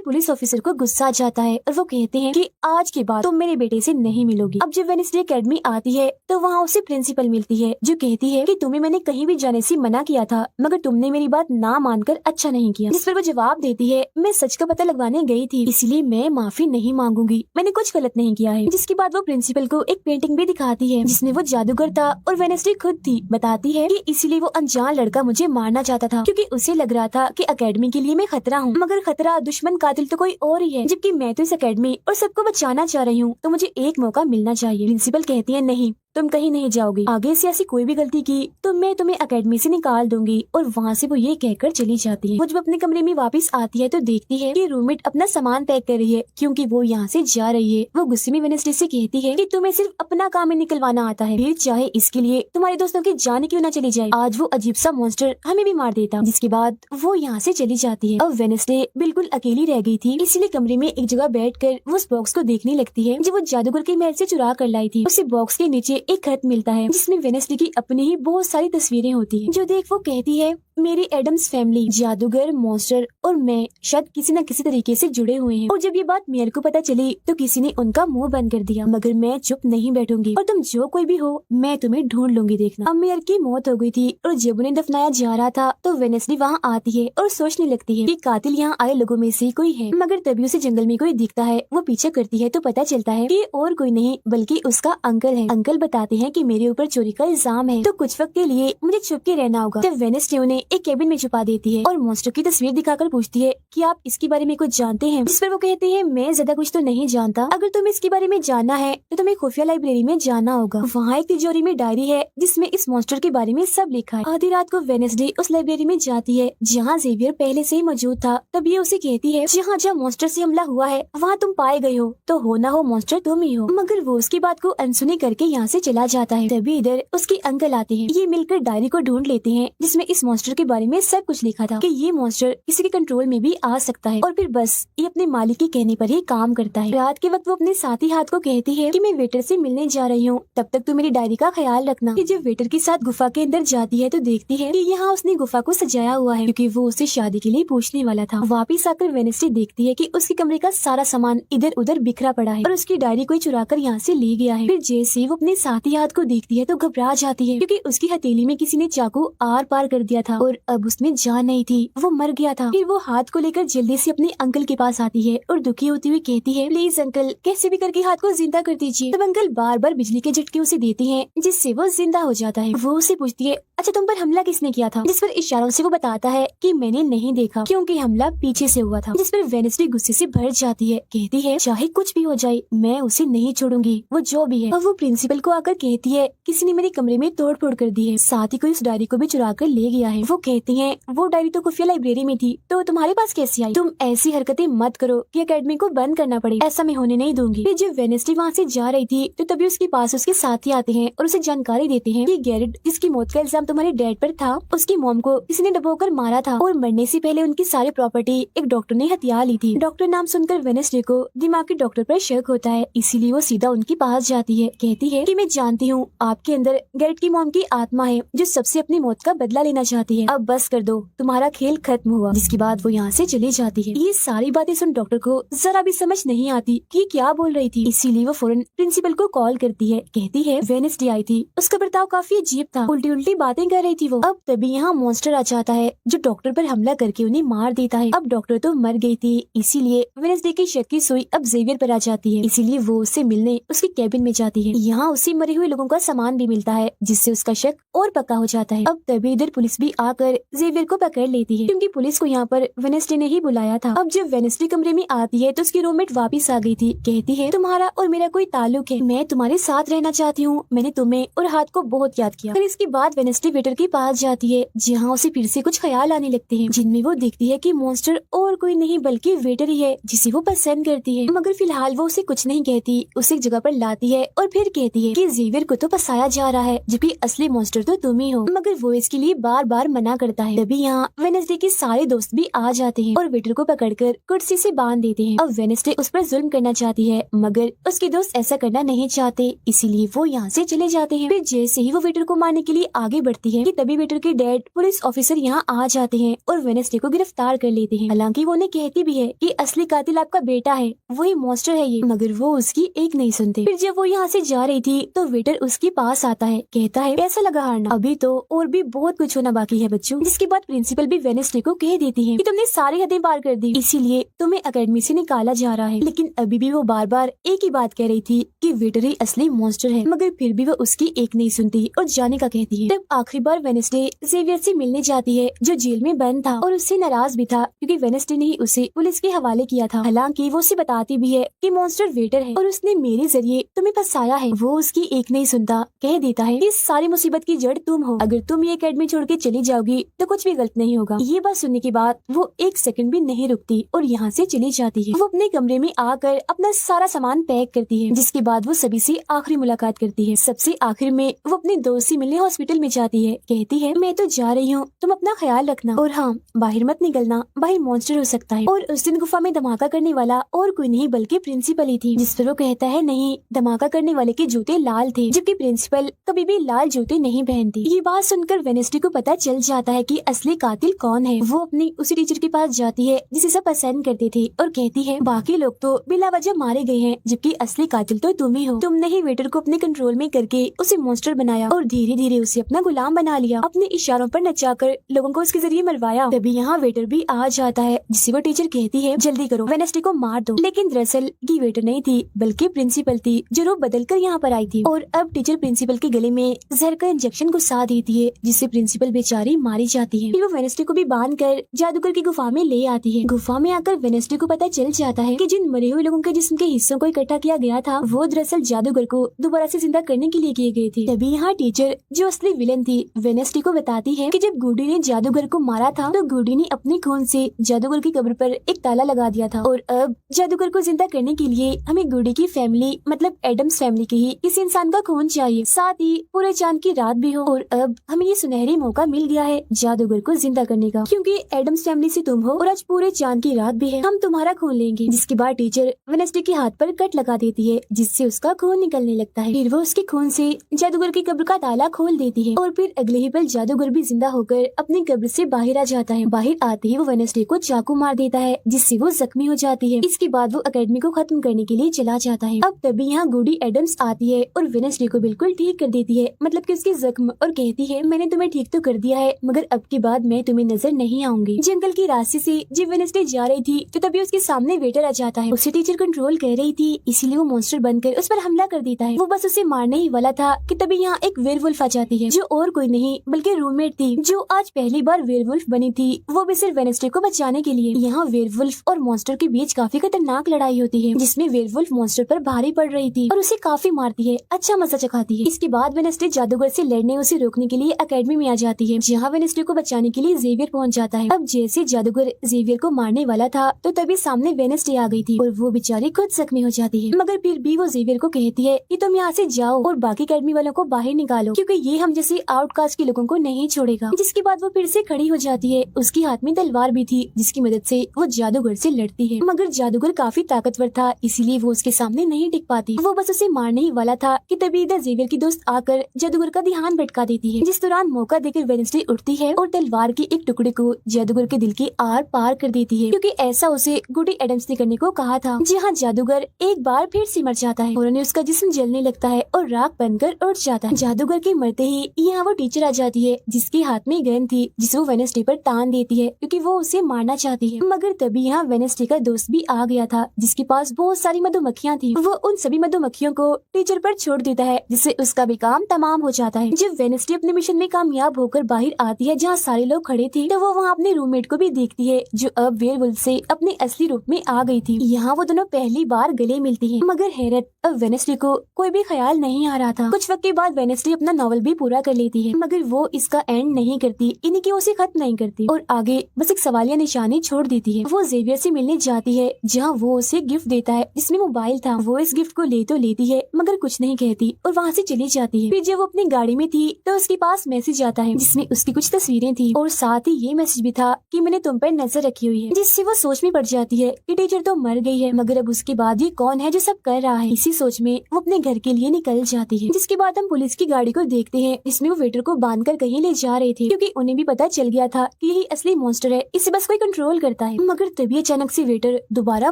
Speaker 1: पुलिस ऑफिसर को गुस्सा आ जाता है और वो कहते हैं कि आज के बाद तुम मेरे बेटे से नहीं मिलोगी। अब जब वेडनेसडे एकेडमी आती है तो वहाँ उसे प्रिंसिपल मिलती है, जो कहती है कि तुम्हें मैंने कहीं भी जाने से मना किया था, मगर तुमने मेरी बात ना मानकर अच्छा नहीं किया। जिस पर वो जवाब देती है, मैं सच का पता लगवाने गई थी, इसलिए मैं माफी नहीं मांगूंगी, मैंने कुछ गलत नहीं किया है। जिसके बाद वो प्रिंसिपल को एक पेंटिंग भी दिखाती है जिसमें वो जादूगर था और वेडनेसडे खुद थी। बताती है कि इसीलिए वो अनजान लड़का मुझे मारना चाहता था, क्योंकि उसे लग रहा था कि एकेडमी के लिए मैं खतरा हूँ, मगर खतरा दुश्मन कातिल तो कोई और ही है, जबकि मैं तो इस एकेडमी और सबको बचाना चाह रही हूँ, तो मुझे एक मौका मिलना चाहिए। प्रिंसिपल कहती है नहीं, तुम कहीं नहीं जाओगी, आगे से ऐसी कोई भी गलती की तो मैं तुम्हें एकेडमी से निकाल दूंगी। और वहाँ से वो ये कहकर चली जाती है। वो जब अपने कमरे में वापस आती है तो देखती है कि रूममेट अपना सामान पैक कर रही है, क्योंकि वो यहाँ से जा रही है। वो गुस्से में वेडनेसडे से कहती है कि तुम्हें सिर्फ अपना काम ही निकलवाना आता है, फिर चाहे इसके लिए तुम्हारे दोस्तों की जान क्यों न चली जाए, आज वो अजीब सा मॉन्स्टर हमें भी मार देता। जिसके बाद वो यहाँ से चली जाती है। अब वेडनेसडे बिल्कुल अकेली रह गई थी, इसलिए कमरे में एक जगह बैठकर वो उस बॉक्स को देखने लगती है जो वो जादूगर के महल से चुरा कर लाई थी। उसे बॉक्स के नीचे एक खत मिलता है जिसमें वेडनेसडे की अपनी ही बहुत सारी तस्वीरें होती हैं, जो देख वो कहती है मेरी एडम्स फैमिली, जादूगर, मॉन्स्टर और मैं शायद किसी न किसी तरीके से जुड़े हुए हैं। और जब ये बात मेयर को पता चली तो किसी ने उनका मुंह बंद कर दिया, मगर मैं चुप नहीं बैठूंगी और तुम जो कोई भी हो मैं तुम्हें ढूंढ लूंगी, देखना। अब मेयर की मौत हो गई थी और जब उन्हें दफनाया जा रहा था तो वेडनेसडे वहाँ आती है और सोचने लगती है कि कातिल यहाँ आए लोगों में से कोई है, मगर तभी उसे जंगल में कोई दिखता है। वो पीछे करती है तो पता चलता है कि और कोई नहीं बल्कि उसका अंकल है। अंकल बताते हैं कि मेरे ऊपर चोरी का इल्जाम है, तो कुछ वक्त के लिए मुझे छुप के रहना होगा। तब वेडनेसडे उन्हें एक केबिन में छुपा देती है और मॉन्स्टर की तस्वीर दिखाकर पूछती है कि आप इसके बारे में कुछ जानते हैं। जिस पर वो कहते हैं मैं ज्यादा कुछ तो नहीं जानता, अगर तुम्हें इसके बारे में जानना है तो तुम्हें खुफिया लाइब्रेरी में जाना होगा। वहाँ एक तिजोरी में डायरी है जिसमें इस मॉन्स्टर के बारे में सब लिखा है। आधी रात को वेडनेसडे उस लाइब्रेरी में जाती है जहाँ जेवियर पहले से ही मौजूद था। तब ये उसे कहती है जहाँ जहाँ मॉन्स्टर से हमला हुआ है वहाँ तुम पाए गए हो, तो हो ना हो मॉन्स्टर तुम ही हो। मगर वो उसकी बात को अनसुनी करके यहाँ से चला जाता है। तभी इधर उसके अंकल आते हैं। ये मिलकर डायरी को ढूंढ लेते हैं जिसमें इस मॉन्स्टर के बारे में सब कुछ लिखा था कि ये मॉन्स्टर किसी के कंट्रोल में भी आ सकता है और फिर बस ये अपने मालिक के कहने पर ही काम करता है। रात के वक्त वो अपने साथी हाथ को कहती है कि मैं वेटर से मिलने जा रही हूँ, तब तक तू मेरी डायरी का ख्याल रखना। जब वेटर के साथ गुफा के अंदर जाती है तो देखती है कि यहाँ उसने गुफा को सजाया हुआ है, क्योंकि वो उसे शादी के लिए पूछने वाला था। वापिस आकर वेडनेसडे देखती है कि उसके कमरे का सारा सामान इधर उधर बिखरा पड़ा है और उसकी डायरी कोई चुरा कर यहाँ से ले गया है। फिर जैसे वो अपने साथी हाथ को देखती है तो घबरा जाती है, क्योंकि उसकी हथेली में किसी ने चाकू आर पार कर दिया था और अब उसमें जान नहीं थी, वो मर गया था। फिर वो हाथ को लेकर जल्दी से अपने अंकल के पास आती है और दुखी होती हुई कहती है प्लीज अंकल कैसे भी करके हाथ को जिंदा कर दीजिए। तब अंकल बार बार बिजली के झटके उसे देते हैं जिससे वो जिंदा हो जाता है। वो उसे पूछती है अच्छा तुम पर हमला किसने किया था, जिस पर इशारों से वो बताता है कि मैंने नहीं देखा क्योंकि हमला पीछे से हुआ था। जिस पर वेडनेसडे गुस्से से भर जाती है, कहती है चाहे कुछ भी हो जाए मैं उसे नहीं छोड़ूंगी, वो जो भी है। और वो प्रिंसिपल को आकर कहती है किसी ने मेरे कमरे में तोड़ फोड़ कर दी है, साथ ही कोई उस डायरी को भी चुरा कर ले गया है। वो कहती है वो डायरी तो खुफिया लाइब्रेरी में थी, तो तुम्हारे पास कैसे आई? तुम ऐसी हरकतें मत करो कि एकेडमी को बंद करना पड़े, ऐसा मैं होने नहीं दूंगी। फिर जब वेडनेसडे वहाँ से जा रही थी तो तभी उसके पास उसके साथी आते हैं और उसे जानकारी देते हैं कि गैरेट जिसकी मौत का इल्जाम तुम्हारे डैड पर था, उसकी मॉम को किसी ने डबोकर मारा था और मरने से पहले उनकी सारी प्रॉपर्टी एक डॉक्टर ने हथिया ली थी। डॉक्टर नाम सुनकर वेडनेसडे को दिमागी डॉक्टर पर शक होता है, इसीलिए वो सीधा उनके पास जाती है। कहती है कि मैं जानती हूँ आपके अंदर गैरेट की मॉम की आत्मा है जो सबसे अपनी मौत का बदला लेना चाहती है, अब बस कर दो, तुम्हारा खेल खत्म हुआ। जिसके बाद वो यहाँ से चली जाती है। ये सारी बातें सुन डॉक्टर को जरा भी समझ नहीं आती कि क्या बोल रही थी, इसीलिए वो फौरन प्रिंसिपल को कॉल करती है। कहती है वेडनेसडे आई थी, उसका बर्ताव काफी अजीब था, उल्टी उल्टी बातें कर रही थी वो। अब तभी यहाँ मॉन्स्टर आ जाता है जो डॉक्टर पर हमला करके उन्हें मार देता है। अब डॉक्टर तो मर गई थी, इसीलिए वेडनेसडे की शक की सुई अब जेवियर पर आ जाती है, इसीलिए वो उससे मिलने उसके कैबिन में जाती है। यहाँ उसे मरे हुए लोगों का सामान भी मिलता है जिससे उसका शक और पक्का हो जाता है। अब तभी इधर पुलिस भी आकर जेवियर को पकड़ लेती है, क्योंकि पुलिस को यहाँ पर वेडनेसडे ने ही बुलाया था। अब जब वेडनेसडे कमरे में आती है तो उसकी रूममेट वापस आ गई थी। कहती है तुम्हारा और मेरा कोई ताल्लुक है, मैं तुम्हारे साथ रहना चाहती हूँ, मैंने तुम्हें और हाथ को बहुत याद किया। फिर इसके बाद वेडनेसडे वेटर के पास जाती है जहाँ उसे फिर से कुछ ख्याल आने लगते हैं, जिनमें वो देखती है कि मॉन्स्टर और कोई नहीं बल्कि वेटर ही है जिसे वो पसंद करती है। मगर फिलहाल वो उसे कुछ नहीं कहती, उसे एक जगह पर लाती है और फिर कहती है कि जेवियर को तो फंसाया जा रहा है जबकि असली मॉन्स्टर तो तुम ही हो, मगर वो इसके लिए बार बार मना करता है। तभी यहाँ वेडनेसडे के सारे दोस्त भी आ जाते हैं और वेटर को पकड़कर कुर्सी से बांध देते हैं। अब वेडनेसडे उस पर जुल्म करना चाहती है, मगर उसके दोस्त ऐसा करना नहीं चाहते, इसीलिए वो यहाँ से चले जाते हैं। फिर जैसे ही वो वेटर को मारने के लिए आगे बढ़ती पड़ती है कि तभी वेटर के डैड पुलिस ऑफिसर यहाँ आ जाते हैं और वेडनेसडे को गिरफ्तार कर लेते हैं। हालांकि वो उन्हें कहती भी है कि असली कातिल आपका बेटा है, वही मॉन्स्टर है ये, मगर वो उसकी एक नहीं सुनते। फिर जब वो यहाँ से जा रही थी तो वेटर उसके पास आता है, कहता है कैसा लगा हारना, अभी तो और भी बहुत कुछ होना बाकी है बच्चों। जिसके बाद प्रिंसिपल भी वेडनेसडे को कह देती है कि तुमने सारी हदें पार कर दी, इसीलिए तुम्हें एकेडमी से निकाला जा रहा है। लेकिन अभी भी वो बार बार एक ही बात कह रही थी कि वेटर ही असली मॉन्स्टर है, मगर फिर भी वो उसकी एक नहीं सुनती और जाने का कहती है। तब आखिरी बार वेडनेसडे जेवियर से मिलने जाती है जो जेल में बंद था और उससे नाराज भी था क्योंकि वेडनेसडे ने ही उसे पुलिस के हवाले किया था। हालांकि वो उसे बताती भी है कि मॉन्स्टर वेटर है और उसने मेरे जरिए तुम्हें फंसाया है। वो उसकी एक नहीं सुनता, कह देता है इस सारी मुसीबत की जड़ तुम हो, अगर तुम ये एकेडमी छोड़ के चली जाओगी तो कुछ भी गलत नहीं होगा। ये बात सुनने के बाद वो एक सेकंड भी नहीं रुकती और यहाँ से चली जाती है। वो अपने कमरे में आकर अपना सारा सामान पैक करती है, जिसके बाद वो सभी से आखिरी मुलाकात करती है। सबसे आखिर में वो अपने दोस्त से मिलने हॉस्पिटल में जाती है, कहती है मैं तो जा रही हूँ, तुम अपना ख्याल रखना और हाँ बाहर मत निकलना, बाहर मॉन्स्टर हो सकता है। और उस दिन गुफा में धमाका करने वाला और कोई नहीं बल्कि प्रिंसिपल ही थी। जिस पर वो कहता है नहीं, धमाका करने वाले के जूते लाल थे, जबकि प्रिंसिपल कभी भी लाल जूते नहीं पहनती। ये बात सुनकर वेडनेसडे को पता चल जाता है कि असली कातिल कौन है। वो अपनी उसी टीचर के पास जाती है जिसे सब पसंद करते थे और कहती है बाकी लोग तो बिला वजह मारे गए हैं, जबकि असली कातिल तो तुम ही हो। तुमने ही वेटर को अपने कंट्रोल में करके उसे मॉन्स्टर बनाया और धीरे धीरे उसे अपना गुलाम बना लिया, अपने इशारों पर नचाकर लोगों को उसके जरिए मरवाया। तभी यहाँ वेटर भी आ जाता है, जिसे वो टीचर कहती है जल्दी करो, वेडनेसडे को मार दो। लेकिन दरअसल ये वेटर नहीं थी बल्कि प्रिंसिपल थी, जो रूप बदल कर यहाँ पर आई थी। और अब टीचर प्रिंसिपल के गले में जहर का इंजेक्शन घुसा देती है, जिससे प्रिंसिपल बेचारी मारी जाती है। फिर वो वेडनेसडे को भी बांध कर जादूगर की गुफा में ले आती है। गुफा में आकर वेडनेसडे को पता चल जाता है कि जिन मरे हुए लोगों के जिस्म के हिस्सों को इकट्ठा किया गया था वो दरअसल जादूगर को दोबारा से जिंदा करने के लिए किए गए थे। तभी यहाँ टीचर जो असली विलन थी वेडनेसडे को बताती है कि जब गुडी ने जादूगर को मारा था तो गुडी ने अपने खून से जादूगर की कब्र पर एक ताला लगा दिया था और अब जादूगर को जिंदा करने के लिए हमें गुडी की फैमिली मतलब एडम्स फैमिली के ही किसी इंसान का खून चाहिए, साथ ही पूरे चांद की रात भी हो। और अब हमें ये सुनहरी मौका मिल गया है जादूगर को जिंदा करने का, क्योंकि एडम्स फैमिली से तुम हो और आज पूरे चांद की रात भी है, हम तुम्हारा खून लेंगे। जिसके बाद टीचर वेडनेसडे के हाथ पर कट लगा देती है, जिससे उसका खून निकलने लगता है। फिर वो उसके खून से जादूगर की कब्र का ताला खोल देती है और फिर अगले ही पल जादूगर भी जिंदा होकर अपनी कब्र से बाहर आ जाता है। बाहर आते ही वो वेडनेसडे को चाकू मार देता है, जिससे वो जख्मी हो जाती है। इसके बाद वो एकेडमी को खत्म करने के लिए चला जाता है। अब तभी यहाँ गुडी एडम्स आती है और वेडनेसडे को बिल्कुल ठीक कर देती है, मतलब कि उसके जख्म, और कहती है मैंने तुम्हें ठीक तो कर दिया है मगर अब की बाद मैं तुम्हें नजर नहीं आऊंगी। जंगल के रास्ते से जब वेडनेसडे जा रही थी तो तभी उसके सामने वेटर आ जाता है। उसे टीचर कंट्रोल कर रही थी, इसीलिए वो मॉन्स्टर बनकर उस पर हमला कर देता है। वो बस उसे मारने ही वाला था कि तभी यहाँ एक वेयरवुल्फ आ जाती है, जो और कोई नहीं बल्कि रूममेट थी, जो आज पहली बार वेयरवुल्फ बनी थी, वो भी सिर्फ वेडनेसडे को बचाने के लिए। यहाँ वेयरवुल्फ और मॉन्स्टर के बीच काफी खतरनाक लड़ाई होती है, जिसमें वेयरवुल्फ मॉन्स्टर पर भारी पड़ रही थी और उसे काफी मारती है, अच्छा मजा चखाती है। इसके बाद वेडनेसडे जादूगर से लड़ने उसे रोकने के लिए एकेडमी में आ जाती है, जहाँ वेडनेसडे को बचाने के लिए जेवियर पहुँच जाता है। अब जैसे जादूगर जेवियर को मारने वाला था तो तभी सामने वेडनेसडे आ गई थी और वो बेचारी खुद जख्मी हो जाती है, मगर फिर भी वो जेवियर को कहती है कि तुम यहाँ से जाओ और बाकी एकेडमी वालों को बाहर निकालो, क्योंकि ये हम जैसे आउटकास्ट के लोगों को नहीं छोड़ेगा। जिसके बाद वो फिर से खड़ी हो जाती है, उसके हाथ में तलवार भी थी, जिसकी मदद से वो जादूगर से लड़ती है, मगर जादूगर काफी ताकतवर था, इसीलिए वो उसके सामने नहीं टिक पाती। वो बस उसे मारने ही वाला था कि तभी इधर जेवियर की दोस्त आकर जादूगर का ध्यान भटका देती है, जिस दौरान मौका देकर वेडनेसडे उठती है और तलवार के एक टुकड़े को जादूगर के दिल के आर पार कर देती है, क्योंकि ऐसा उसे गुडी एडम्स ने करने को कहा था। जहाँ जादूगर एक बार फिर से मर जाता है और उन्हें उसका जिस्म जलने लगता है और राख बनकर उठ जाता है। जादूगर के मरते ही यहाँ वो टीचर आ जाती है, जिसके हाथ में गन थी, जिसे वो वेडनेसडे पर तान देती है, क्योंकि वो उसे मारना चाहती है। मगर तभी यहाँ वेडनेसडे का दोस्त भी आ गया था, जिसके पास बहुत सारी मधुमक्खियाँ थी। वो उन सभी मधुमक्खियों को टीचर पर छोड़ देता है, जिससे उसका भी काम तमाम हो जाता है। जब वेडनेसडे अपने मिशन में कामयाब होकर बाहर आती है, जहाँ सारे लोग खड़े थे, तो वो वहाँ अपने रूममेट को भी देखती है, जो अब वेयरवुल्फ से अपने असली रूप में आ गई थी। यहाँ वो दोनों पहली बार गले मिलती हैं, मगर हैरत, अब वेडनेसडे को कोई भी ख्याल नहीं आ रहा था। कुछ वक्त के बाद वेडनेसडे अपना नॉवल भी पूरा कर लेती है, मगर वो इसका एंड नहीं करती, यानी कि उसे खत्म नहीं करती और आगे बस एक सवालिया निशानी छोड़ देती है। वो जेवियर से मिलने जाती है, जहाँ वो उसे गिफ्ट देता है, जिसमें मोबाइल था। वो इस गिफ्ट को ले तो लेती है, मगर कुछ नहीं कहती और वहाँ से चली जाती है। फिर जब वो अपनी गाड़ी में थी तो उसके पास मैसेज आता है, जिसमें उसकी कुछ तस्वीरें थी और साथ ही ये मैसेज भी था कि मैंने तुम पर नजर रखी हुई है, जिससे वो सोच में पड़ जाती है कि टीचर तो मर गई है, मगर अब उसके बाद ये कौन है जो सब कर रहा है। इसी सोच में वो अपने घर के लिए निकल जाती है। जिसके बाद हम पुलिस की गाड़ी को देखते हैं, जिसमें वो वेटर को बांधकर कहीं ले जा रहे थे, क्योंकि उन्हें भी पता चल गया था कि यही असली मॉन्स्टर है, इसे बस कोई कंट्रोल करता है। मगर तभी अचानक से वेटर दोबारा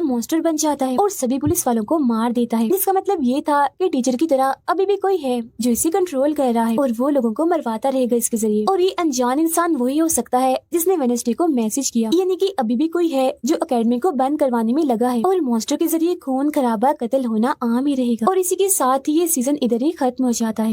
Speaker 1: मॉन्स्टर बन जाता है और सभी पुलिस वालों को मार देता है, जिसका मतलब ये था कि टीचर की तरह अभी भी कोई है जो इसे कंट्रोल कर रहा है और वो लोगों को मरवाता रहेगा इसके जरिए। और ये अनजान इंसान वही हो सकता है जिसने वेडनेसडे को मैसेज किया, यानी कि अभी भी कोई है जो एकेडमी को बंद करवाने में लगा है और मॉन्स्टर के जरिए खून खराबा कत्ल होना आम ही रहेगा। और इसी के साथ ही ये सीजन इधर ही खत्म हो जाता है।